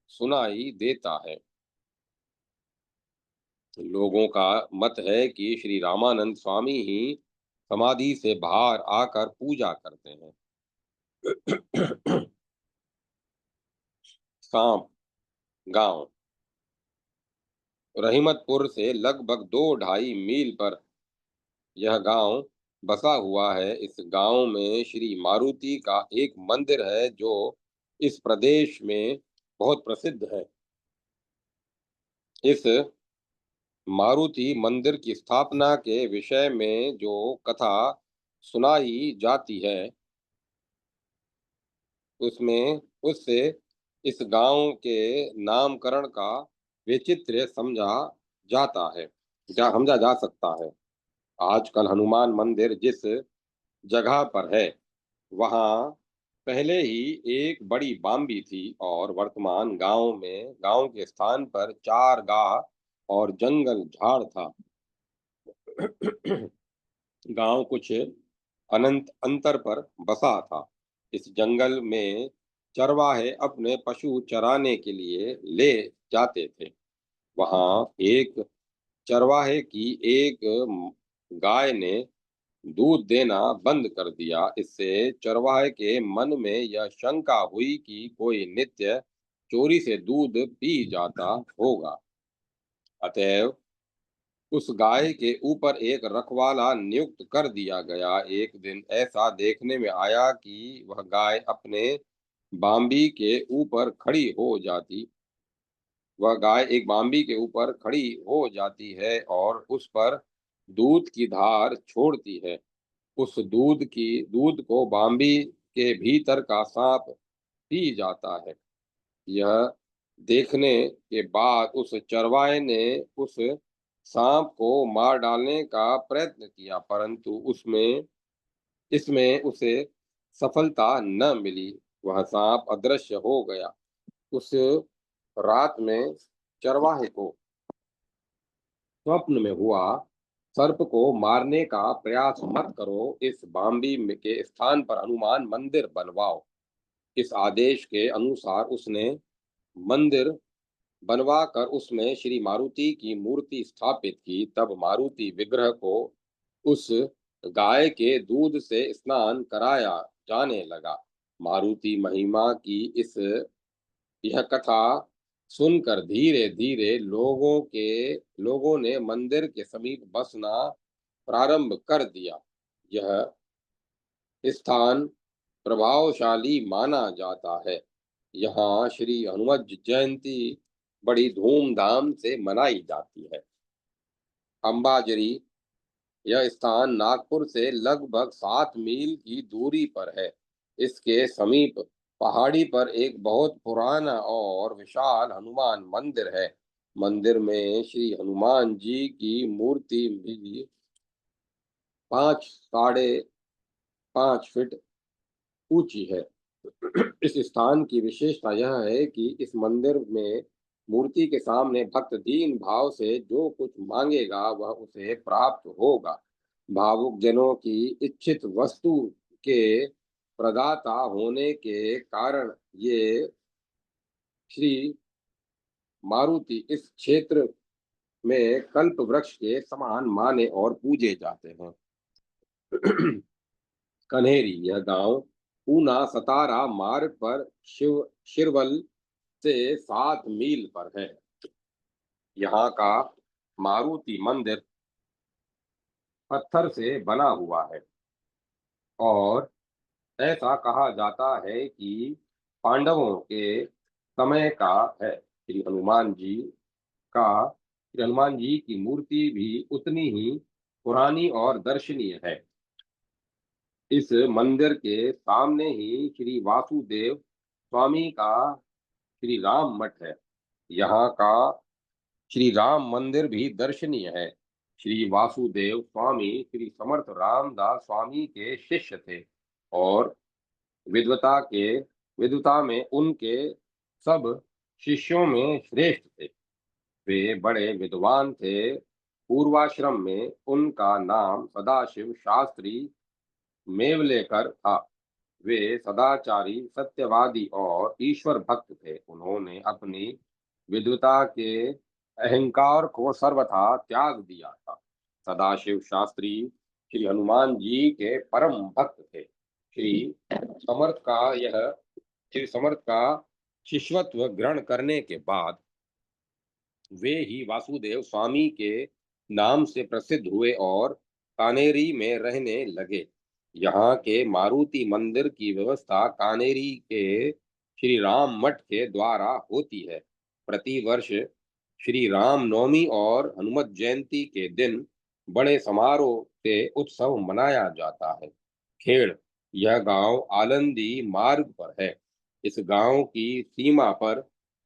सुनाई देता है। लोगों का मत है कि श्री रामानंद स्वामी ही समाधि से बाहर आकर पूजा करते हैं। सांप गांव रहीमतपुर से लगभग 2-2.5 मील पर यह गांव बसा हुआ है। इस गांव में श्री मारुति का एक मंदिर है जो इस प्रदेश में बहुत प्रसिद्ध है। इस मारुति मंदिर की स्थापना के विषय में जो कथा सुनाई जाती है उसमें उससे इस गांव के नामकरण का विचित्र समझा जा सकता है। आजकल हनुमान मंदिर जिस जगह पर है, वहाँ पहले ही एक बड़ी बाम्बी थी और वर्तमान गांव के स्थान पर चार गाह और जंगल झाड़ था। गांव कुछ अनंत अंतर पर बसा था। इस जंगल में चरवाहे अपने पशु चराने के लिए ले जाते थे। वहां एक चरवाहे की एक गाय ने दूध देना बंद कर दिया। इससे चरवाहे के मन में यह शंका हुई कि कोई नित्य चोरी से दूध पी जाता होगा। अतएव उस गाय के ऊपर एक रखवाला नियुक्त कर दिया गया। एक दिन ऐसा देखने में आया कि वह गाय अपने बाम्बी के ऊपर खड़ी हो जाती वह गाय एक बाम्बी के ऊपर खड़ी हो जाती है और उस पर दूध की धार छोड़ती है। उस दूध को बाम्बी के भीतर का सांप पी जाता है। यह देखने के बाद उस चरवाहे ने उस सांप को मार डालने का प्रयत्न किया, परंतु उसमें इसमें उसे सफलता न मिली। वह सांप अदृश्य हो गया। उस रात में चरवाहे को स्वप्न में हुआ, सर्प को मारने का प्रयास मत करो, इस के स्थान पर हनुमान मंदिर बनवाओ। इस आदेश के अनुसार उसने मंदिर बनवा कर उसमें श्री मारुति की मूर्ति स्थापित की। तब मारुति विग्रह को उस गाय के दूध से स्नान कराया जाने लगा। मारुति महिमा की इस यह कथा सुनकर धीरे धीरे लोगों ने मंदिर के समीप बसना प्रारंभ कर दिया। यह स्थान प्रभावशाली माना जाता है। यहाँ श्री हनुमत जयंती बड़ी धूमधाम से मनाई जाती है। अंबाजरी यह स्थान नागपुर से लगभग 7 मील की दूरी पर है। इसके समीप पहाड़ी पर एक बहुत पुराना और विशाल हनुमान मंदिर है। मंदिर में श्री हनुमान जी की मूर्ति भी 5 साढ़े 5 फीट ऊंची है। इस स्थान की विशेषता यह है कि इस मंदिर में मूर्ति के सामने भक्त दीन भाव से जो कुछ मांगेगा वह उसे प्राप्त होगा। भावुक जनों की इच्छित वस्तु के प्रदाता होने के कारण ये श्री मारुति इस क्षेत्र में कल्प वृक्ष के समान माने और पूजे जाते हैं। कन्हेरी यह गांव पूना सतारा मार्ग पर शिरवल से 7 मील पर है। यहाँ का मारुति मंदिर पत्थर से बना हुआ है और ऐसा कहा जाता है कि पांडवों के समय का है। का श्री हनुमान जी की मूर्ति भी उतनी ही पुरानी और दर्शनीय है। इस मंदिर के सामने ही श्री वासुदेव स्वामी का श्री राम मठ है। यहाँ का श्री राम मंदिर भी दर्शनीय है। श्री वासुदेव स्वामी श्री समर्थ रामदास स्वामी के शिष्य थे और विद्वता के विद्वता में उनके सब शिष्यों में श्रेष्ठ थे। वे बड़े विद्वान थे। पूर्वाश्रम में उनका नाम सदाशिव शास्त्री मेवलेकर था। वे सदाचारी, सत्यवादी और ईश्वर भक्त थे। उन्होंने अपनी विद्वता के अहंकार को सर्वथा त्याग दिया था। सदाशिव शास्त्री श्री हनुमान जी के परम भक्त थे। समर्थ का यह श्री समर्थ का शिष्यत्व ग्रहण करने के बाद वे ही वासुदेव स्वामी के नाम से प्रसिद्ध हुए और कानेरी में रहने लगे। यहाँ के मारुति मंदिर की व्यवस्था कानेरी के श्री राम मठ के द्वारा होती है। प्रतिवर्ष श्री राम नवमी और हनुमत जयंती के दिन बड़े समारोह से उत्सव मनाया जाता है। खेड़ यह गांव आलंदी मार्ग पर है। इस गांव की सीमा पर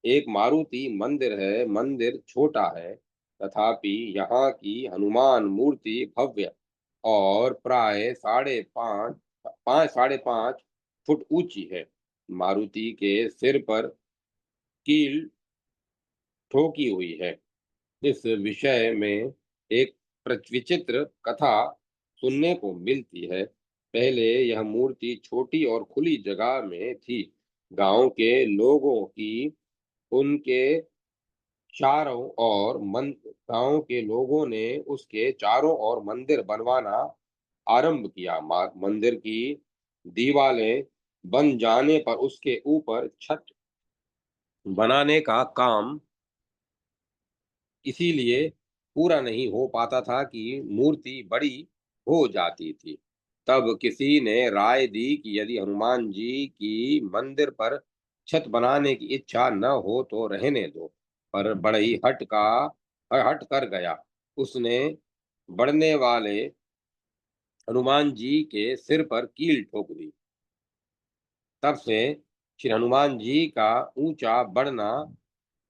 एक मारुति मंदिर है, मंदिर छोटा है, तथापि यहाँ की हनुमान मूर्ति भव्य और प्राय 5.5 फुट ऊंची है। मारुति के सिर पर कील ठोकी हुई है। इस विषय में एक विचित्र कथा सुनने को मिलती है। पहले यह मूर्ति छोटी और खुली जगह में थी। गांव के लोगों की उनके चारों ओर मन गांव के लोगों ने उसके चारों ओर मंदिर बनवाना आरंभ किया। मंदिर की दीवारें बन जाने पर उसके ऊपर छत बनाने का काम इसीलिए पूरा नहीं हो पाता था कि मूर्ति बड़ी हो जाती थी। तब किसी ने राय दी कि यदि हनुमान जी की मंदिर पर छत बनाने की इच्छा न हो तो रहने दो। पर बढ़ई हट कर गया। उसने बढ़ने वाले हनुमान जी के सिर पर कील ठोक दी। तब से श्री हनुमान जी का ऊंचा बढ़ना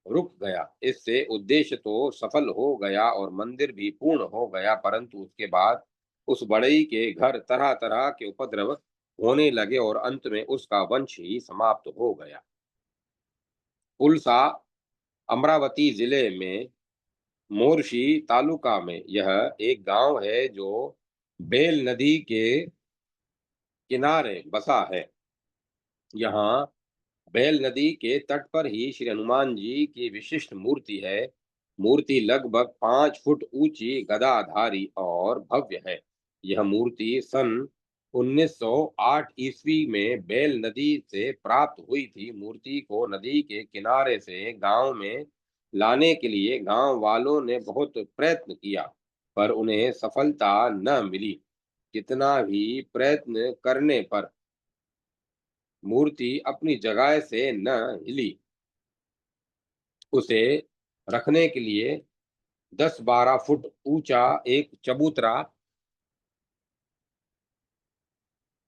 रुक गया। इससे उद्देश्य तो सफल हो गया और मंदिर भी पूर्ण हो गया, परंतु उसके बाद उस बढ़ई के घर तरह तरह के उपद्रव होने लगे और अंत में उसका वंश ही समाप्त हो गया। उल्सा अमरावती जिले में मोरशी तालुका में यह एक गांव है जो बेल नदी के किनारे बसा है। यहाँ बैल नदी के तट पर ही श्री हनुमान जी की विशिष्ट मूर्ति है। मूर्ति लगभग 5 फुट ऊंची, गदाधारी और भव्य है। यह मूर्ति सन 1908 ईस्वी में बैल नदी से प्राप्त हुई थी। मूर्ति को नदी के किनारे से गांव में लाने के लिए गांव वालों ने बहुत प्रयत्न किया, पर उन्हें सफलता न मिली। कितना भी प्रयत्न करने पर मूर्ति अपनी जगह से न हिली। उसे रखने के लिए 10-12 फुट ऊंचा एक चबूतरा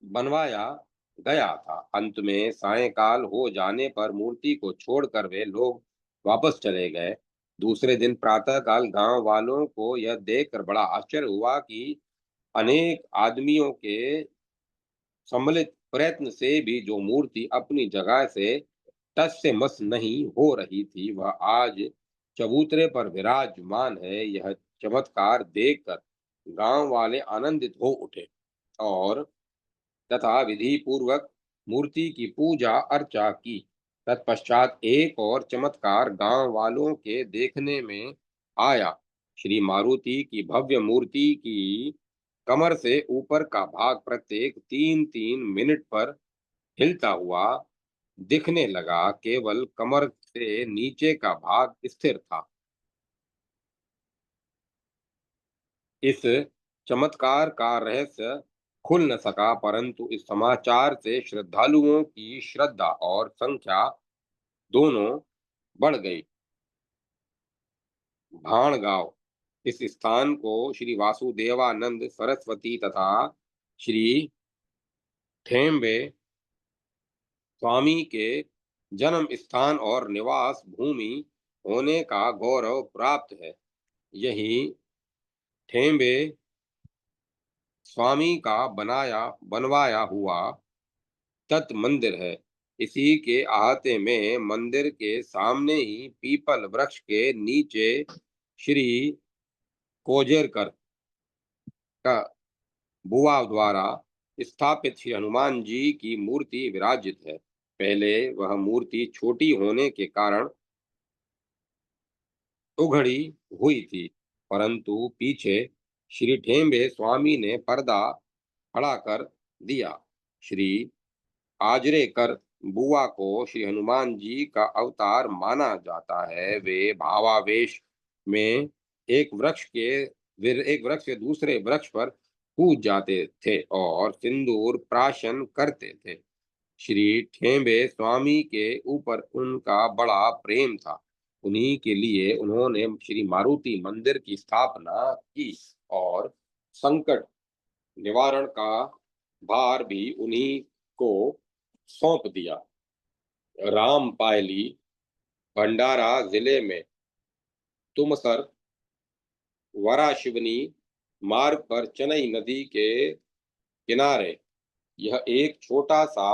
बनवाया गया था। अंत में सायंकाल हो जाने पर मूर्ति को छोड़कर वे लोग वापस चले गए। दूसरे दिन प्रातःकाल गांव वालों को यह देखकर बड़ा आश्चर्य हुआ कि अनेक आदमियों के सम्मिलित प्रयत्न से भी जो मूर्ति अपनी जगह से टस से मस नहीं हो रही थी, वह आज चबूतरे पर विराजमान है। यह चमत्कार देखकर गांव वाले आनंदित हो उठे और तथा विधि पूर्वक मूर्ति की पूजा अर्चा की। तत्पश्चात एक और चमत्कार गांव वालों के देखने में आया। श्री मारुति की भव्य मूर्ति की कमर से ऊपर का भाग प्रत्येक 3-3 मिनट पर हिलता हुआ दिखने लगा। केवल कमर से नीचे का भाग स्थिर था। इस चमत्कार का रहस्य खुल न सका, परंतु इस समाचार से श्रद्धालुओं की श्रद्धा और संख्या दोनों बढ़ गई। भाणगांव इस स्थान को श्री वासुदेवानंद सरस्वती तथा श्री ठेम्बे स्वामी के जन्म स्थान और निवास भूमि होने का गौरव प्राप्त है। यही ठेम्बे स्वामी का बनवाया हुआ तत् मंदिर है। इसी के अहाते में मंदिर के सामने ही पीपल वृक्ष के नीचे श्री कोजेरकर का बुआ द्वारा स्थापित श्री हनुमान जी की मूर्ति विराजित है। पहले वह मूर्ति छोटी होने के कारण उघड़ी हुई थी, परंतु पीछे श्री ठेम्बे स्वामी ने पर्दा खड़ा कर दिया। श्री आजरेकर बुआ को श्री हनुमान जी का अवतार माना जाता है। वे भावावेश में एक वृक्ष से दूसरे वृक्ष पर कूद जाते थे और सिंदूर प्राशन करते थे। श्री ठेम्बे स्वामी के ऊपर उनका बड़ा प्रेम था। उन्हीं के लिए उन्होंने श्री मारुति मंदिर की स्थापना की और संकट निवारण का भार भी उन्हीं को सौंप दिया। राम पायली भंडारा जिले में तुमसर वराशिवनी मार्ग पर चेन्नई नदी के किनारे यह एक छोटा सा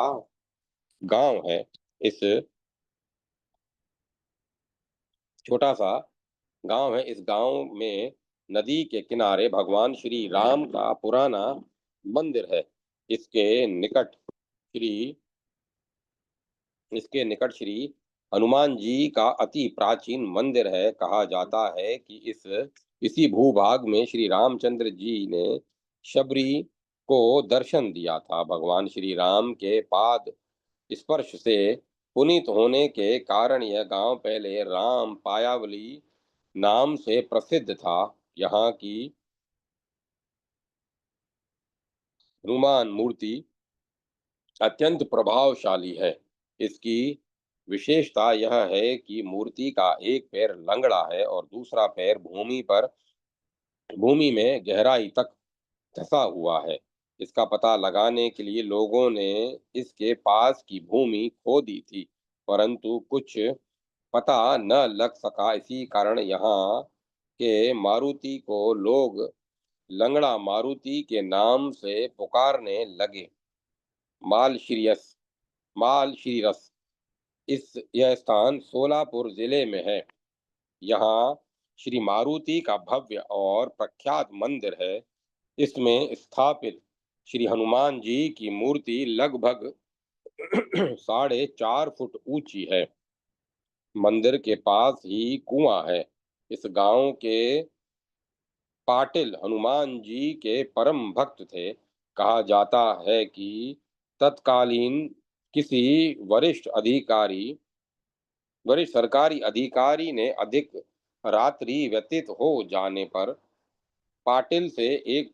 गांव है। इस छोटा सा गांव है। इस गांव में नदी के किनारे भगवान श्री राम का पुराना मंदिर है। इसके निकट श्री इसके निकट श्री हनुमान जी का अति प्राचीन मंदिर है। कहा जाता है कि इसी भूभाग में श्री रामचंद्र जी ने शबरी को दर्शन दिया था। भगवान श्री राम के पाद स्पर्श से पुनीत होने के कारण यह गांव पहले राम पायावली नाम से प्रसिद्ध था। यहाँ की हनुमान मूर्ति अत्यंत प्रभावशाली है। इसकी विशेषता यह है कि मूर्ति का एक पैर लंगड़ा है और दूसरा पैर भूमि में गहराई तक धंसा हुआ है। इसका पता लगाने के लिए लोगों ने इसके पास की भूमि खोदी थी, परंतु कुछ पता न लग सका। इसी कारण यहाँ के मारुति को लोग लंगड़ा मारुति के नाम से पुकारने लगे। मालश्रीयस मालश्रीरस इस यह स्थान सोलापुर जिले में है। यहाँ श्री मारुति का भव्य और प्रख्यात मंदिर है। इसमें स्थापित श्री हनुमान जी की मूर्ति लगभग 4.5 फुट ऊंची है। मंदिर के पास ही कुआं है। इस गांव के पाटिल हनुमान जी के परम भक्त थे। कहा जाता है कि तत्कालीन किसी वरिष्ठ सरकारी अधिकारी ने अधिक रात्रि व्यतीत हो जाने पर पाटिल से एक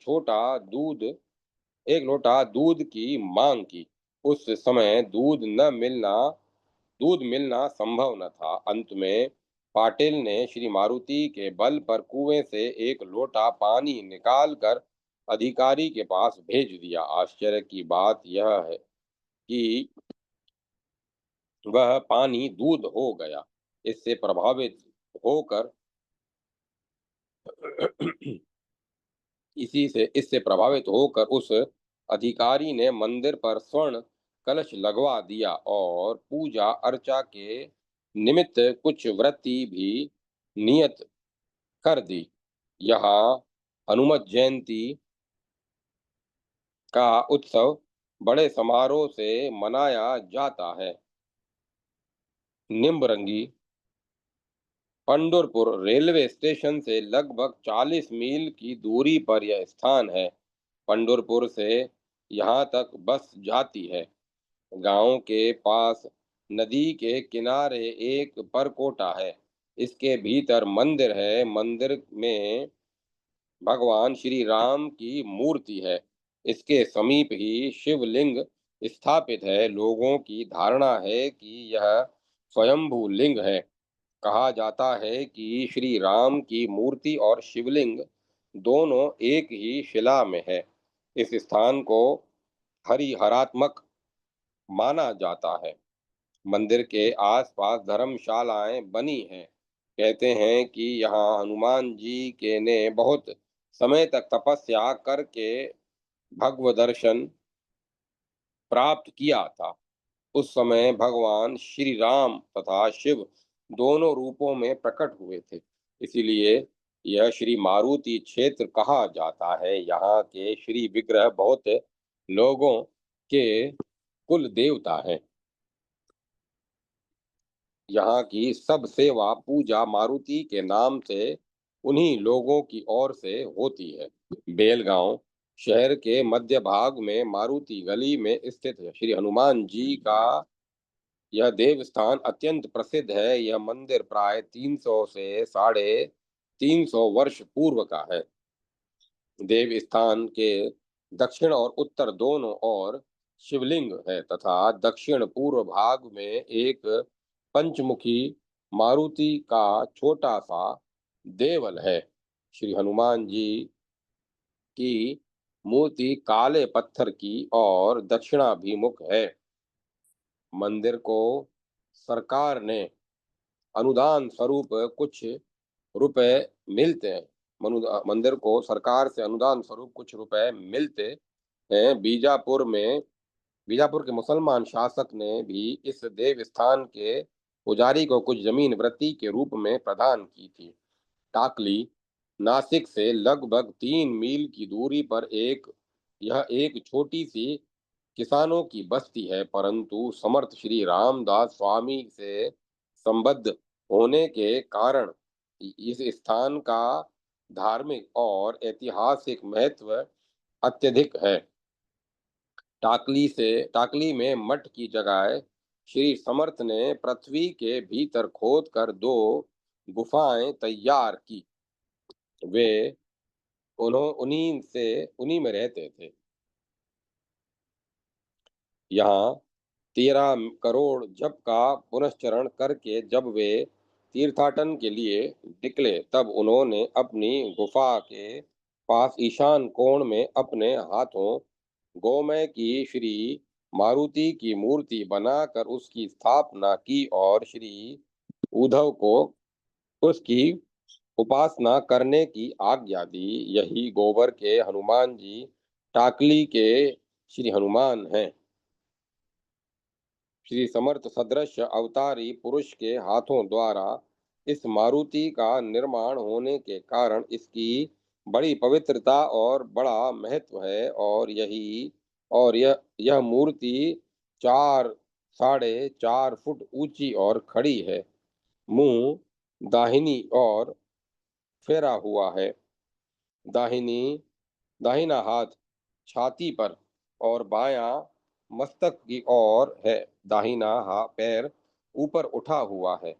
लोटा दूध की मांग की। उस समय दूध मिलना संभव न था। अंत में पाटिल ने श्री मारुति के बल पर कुएं से एक लोटा पानी निकालकर अधिकारी के पास भेज दिया। आश्चर्य की बात यह है कि वह पानी दूध हो गया। इससे प्रभावित होकर इससे प्रभावित होकर उस अधिकारी ने मंदिर पर स्वर्ण कलश लगवा दिया और पूजा अर्चा के निमित्त कुछ वृत्ति भी नियत कर दी। यहाँ हनुमत जयंती का उत्सव बड़े समारोह से मनाया जाता है। निम्बरंगी पंढरपुर रेलवे स्टेशन से लगभग 40 मील की दूरी पर यह स्थान है। पंढरपुर से यहाँ तक बस जाती है। गांव के पास नदी के किनारे एक परकोटा है। इसके भीतर मंदिर है। मंदिर में भगवान श्री राम की मूर्ति है। इसके समीप ही शिवलिंग स्थापित है। लोगों की धारणा है कि यह स्वयंभू लिंग है। कहा जाता है कि श्री राम की मूर्ति और शिवलिंग दोनों एक ही शिला में है। इस स्थान को हरिहरात्मक माना जाता है। मंदिर के आसपास धर्मशालाएं बनी हैं। कहते हैं कि यहाँ हनुमान जी के ने बहुत समय तक तपस्या करके भगवत दर्शन प्राप्त किया था। उस समय भगवान श्री राम तथा शिव दोनों रूपों में प्रकट हुए थे। इसीलिए यह श्री मारुति क्षेत्र कहा जाता है। यहाँ के श्री विग्रह बहुत लोगों के कुल देवता हैं। यहाँ की सब सेवा पूजा मारुति के नाम से उन्हीं लोगों की ओर से होती है। बेलगांव शहर के मध्य भाग में मारुति गली में स्थित है। श्री हनुमान जी का यह देव स्थान अत्यंत प्रसिद्ध है। यह मंदिर प्राय 300 से 350 वर्ष पूर्व का है। देव स्थान के दक्षिण और उत्तर दोनों ओर शिवलिंग है तथा दक्षिण पूर्व भाग में एक पंचमुखी मारुति का छोटा सा देवल है। श्री हनुमान जी की मूर्ति काले पत्थर की और दक्षिणाभिमुख है। मंदिर को सरकार ने अनुदान स्वरूप कुछ रुपए मिलते हैं। मंदिर को सरकार से अनुदान स्वरूप कुछ रुपए मिलते हैं। बीजापुर के मुसलमान शासक ने भी इस देव स्थान के पुजारी को कुछ जमीन वृत्ति के रूप में प्रदान की थी। टाकली नासिक से लगभग 3 मील की दूरी पर यह एक छोटी सी किसानों की बस्ती है, परंतु समर्थ श्री रामदास स्वामी से संबद्ध होने के कारण इस स्थान का धार्मिक और ऐतिहासिक महत्व अत्यधिक है। टाकली में मठ की जगह श्री समर्थ ने पृथ्वी के भीतर खोदकर 2 गुफाएं तैयार की। वे उन्हीं में रहते थे। यहाँ 13 करोड़ जप का पुनश्चरण करके जब वे तीर्थाटन के लिए निकले, तब उन्होंने अपनी गुफा के पास ईशान कोण में अपने हाथों गोमय की श्री मारुति की मूर्ति बनाकर उसकी स्थापना की और श्री उद्धव को उसकी उपासना करने की आज्ञा दी। यही गोबर के हनुमान जी टाकली के श्री हनुमान हैं। श्री समर्थ सदृश अवतारी पुरुष के हाथों द्वारा इस मारुति का निर्माण होने के कारण इसकी बड़ी पवित्रता और बड़ा महत्व है। और यह मूर्ति 4 साढ़े 4 फुट ऊंची और खड़ी है। मुंह दाहिनी और फेरा हुआ है। दाहिनी दाहिना हाथ छाती पर और बायां मस्तक की ओर है। पैर ऊपर उठा हुआ है।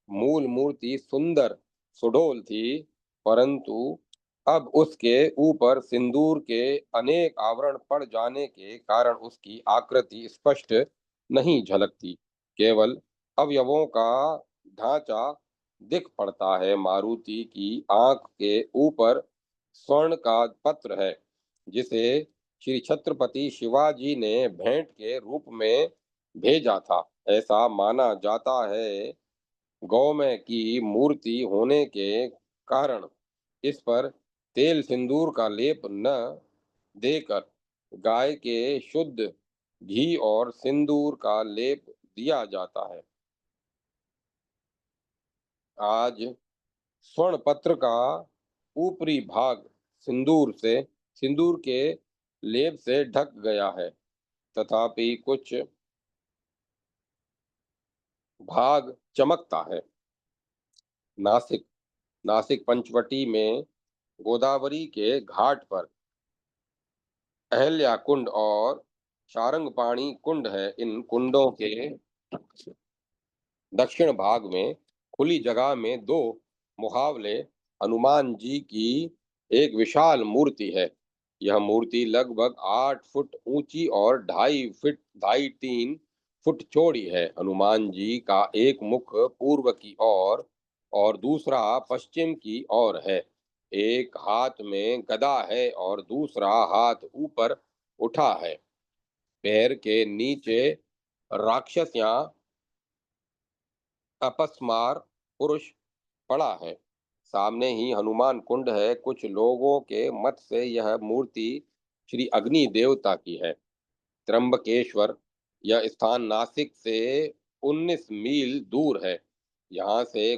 मूल मूर्ति सुंदर सुडौल थी, परंतु अब उसके ऊपर सिंदूर के अनेक आवरण पड़ जाने के कारण उसकी आकृति स्पष्ट नहीं झलकती, केवल अवयवों का ढांचा दिख पड़ता है। मारुति की आंख के ऊपर स्वर्ण का पत्र है, जिसे श्री छत्रपति शिवाजी ने भेंट के रूप में भेजा था। ऐसा माना जाता है गौमय की मूर्ति होने के कारण इस पर तेल सिंदूर का लेप न देकर गाय के शुद्ध घी और सिंदूर का लेप दिया जाता है। आज स्वर्ण पत्र का ऊपरी भाग सिंदूर के लेप से ढक गया है, तथापि कुछ भाग चमकता है। नासिक नासिक पंचवटी में गोदावरी के घाट पर अहल्या कुंड और सारंगपाणी कुंड है। इन कुंडों के दक्षिण भाग में खुली जगह में 2 मुहावले हनुमान जी की एक विशाल मूर्ति है। यह मूर्ति लगभग 8 फुट ऊंची और 2.5 फुट 3 फुट चौड़ी है। हनुमान जी का एक मुख पूर्व की ओर और दूसरा पश्चिम की ओर है। एक हाथ में गदा है और दूसरा हाथ ऊपर उठा है। पैर के नीचे राक्षस या अपस्मार पुरुष पड़ा है। सामने ही हनुमान कुंड है। कुछ लोगों के मत से यह मूर्ति श्री अग्नि देवता की है। त्र्यंबकेश्वर यह स्थान नासिक से 19 मील दूर है। यहाँ से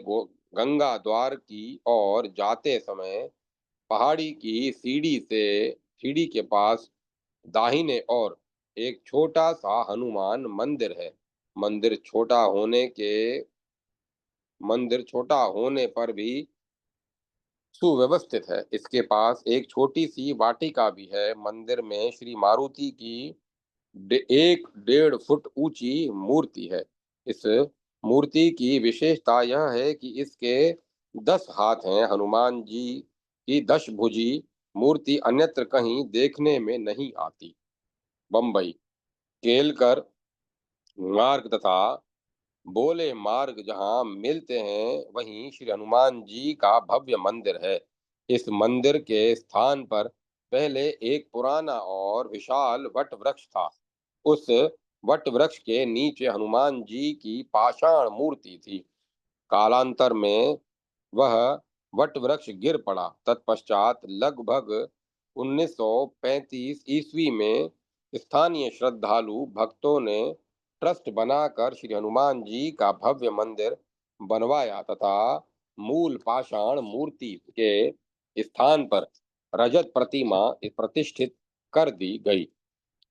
गंगा द्वार की ओर जाते समय पहाड़ी की सीढ़ी के पास दाहिने ओर एक छोटा सा हनुमान मंदिर है। मंदिर छोटा होने के मंदिर छोटा होने पर भी सुव्यवस्थित है। इसके पास एक छोटी सी वाटिका भी है। मंदिर में श्री मारुति की 1.5 फुट ऊंची मूर्ति है। इस मूर्ति की विशेषता यह है कि इसके 10 हाथ हैं। हनुमान जी की 10 भुजी मूर्ति अन्यत्र कहीं देखने में नहीं आती। बम्बई केलकर मार्ग तथा बोले मार्ग जहाँ मिलते हैं, वहीं श्री हनुमान जी का भव्य मंदिर है। इस मंदिर के स्थान पर पहले एक पुराना और विशाल वट वृक्ष था। उस वट वृक्ष के नीचे हनुमान जी की पाषाण मूर्ति थी। कालांतर में वह वट वृक्ष गिर पड़ा। तत्पश्चात लगभग 1935 ईस्वी में स्थानीय श्रद्धालु भक्तों ने ट्रस्ट बनाकर श्री हनुमान जी का भव्य मंदिर बनवाया तथा मूल पाषाण मूर्ति के स्थान पर रजत प्रतिमा प्रतिष्ठित कर दी गई।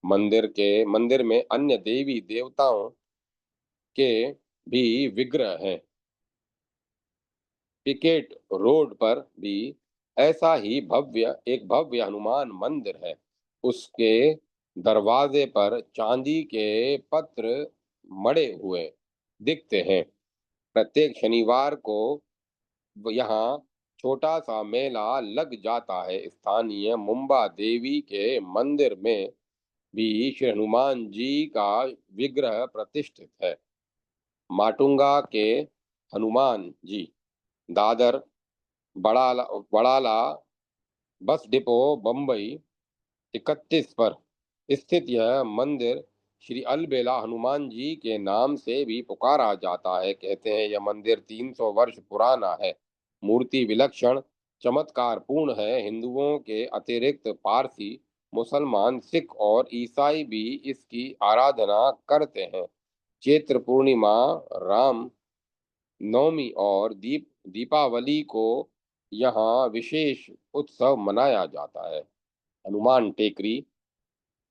मंदिर में अन्य देवी देवताओं के भी विग्रह हैं। पिकेट रोड पर भी ऐसा ही एक भव्य हनुमान मंदिर है। उसके दरवाजे पर चांदी के पत्र मढ़े हुए दिखते हैं। प्रत्येक शनिवार को यहाँ छोटा सा मेला लग जाता है। स्थानीय मुंबा देवी के मंदिर में भी श्री हनुमान जी का विग्रह प्रतिष्ठित है। माटुंगा के हनुमान जी दादर बड़ाला बड़ाला बस डिपो बम्बई 31 पर स्थित यह मंदिर श्री अलबेला हनुमान जी के नाम से भी पुकारा जाता है। कहते हैं यह मंदिर 300 वर्ष पुराना है। मूर्ति विलक्षण चमत्कार पूर्ण है। हिंदुओं के अतिरिक्त पारसी, मुसलमान, सिख और ईसाई भी इसकी आराधना करते हैं। चैत्र पूर्णिमा, राम नवमी और दीपावली को यहाँ विशेष उत्सव मनाया जाता है। हनुमान टेकरी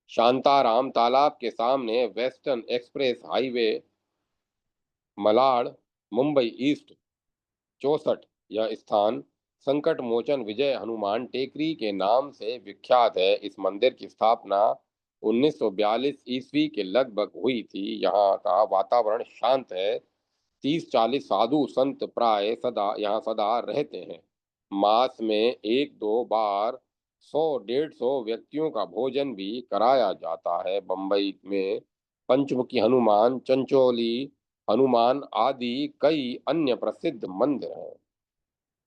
शांताराम तालाब के सामने western express highway, Malad, Mumbai east 64। यह स्थान संकट मोचन विजय हनुमान टेकरी के नाम से विख्यात है। इस मंदिर की स्थापना 1942 ईस्वी के लगभग हुई थी। यहाँ का वातावरण शांत है। 30-40 साधु संत प्राय यहाँ सदा रहते हैं। मास में एक दो बार 100-150 व्यक्तियों का भोजन भी कराया जाता है। बम्बई में पंचमुखी हनुमान, चंचोली हनुमान आदि कई अन्य प्रसिद्ध मंदिर हैं।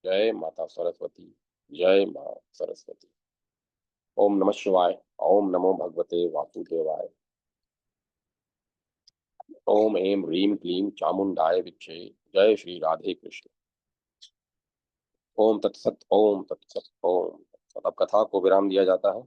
जय माता सरस्वती। जय मां सरस्वती। ओम नमः शिवाय। ओम नमो भगवते वासुदेवाय। ओम ऐं ह्रीं क्लीं चामुंडाय विच्चे। जय श्री राधे कृष्ण। ओम तत्सत। ओम तत्सत। ओम तत्सत। अब कथा को विराम दिया जाता है।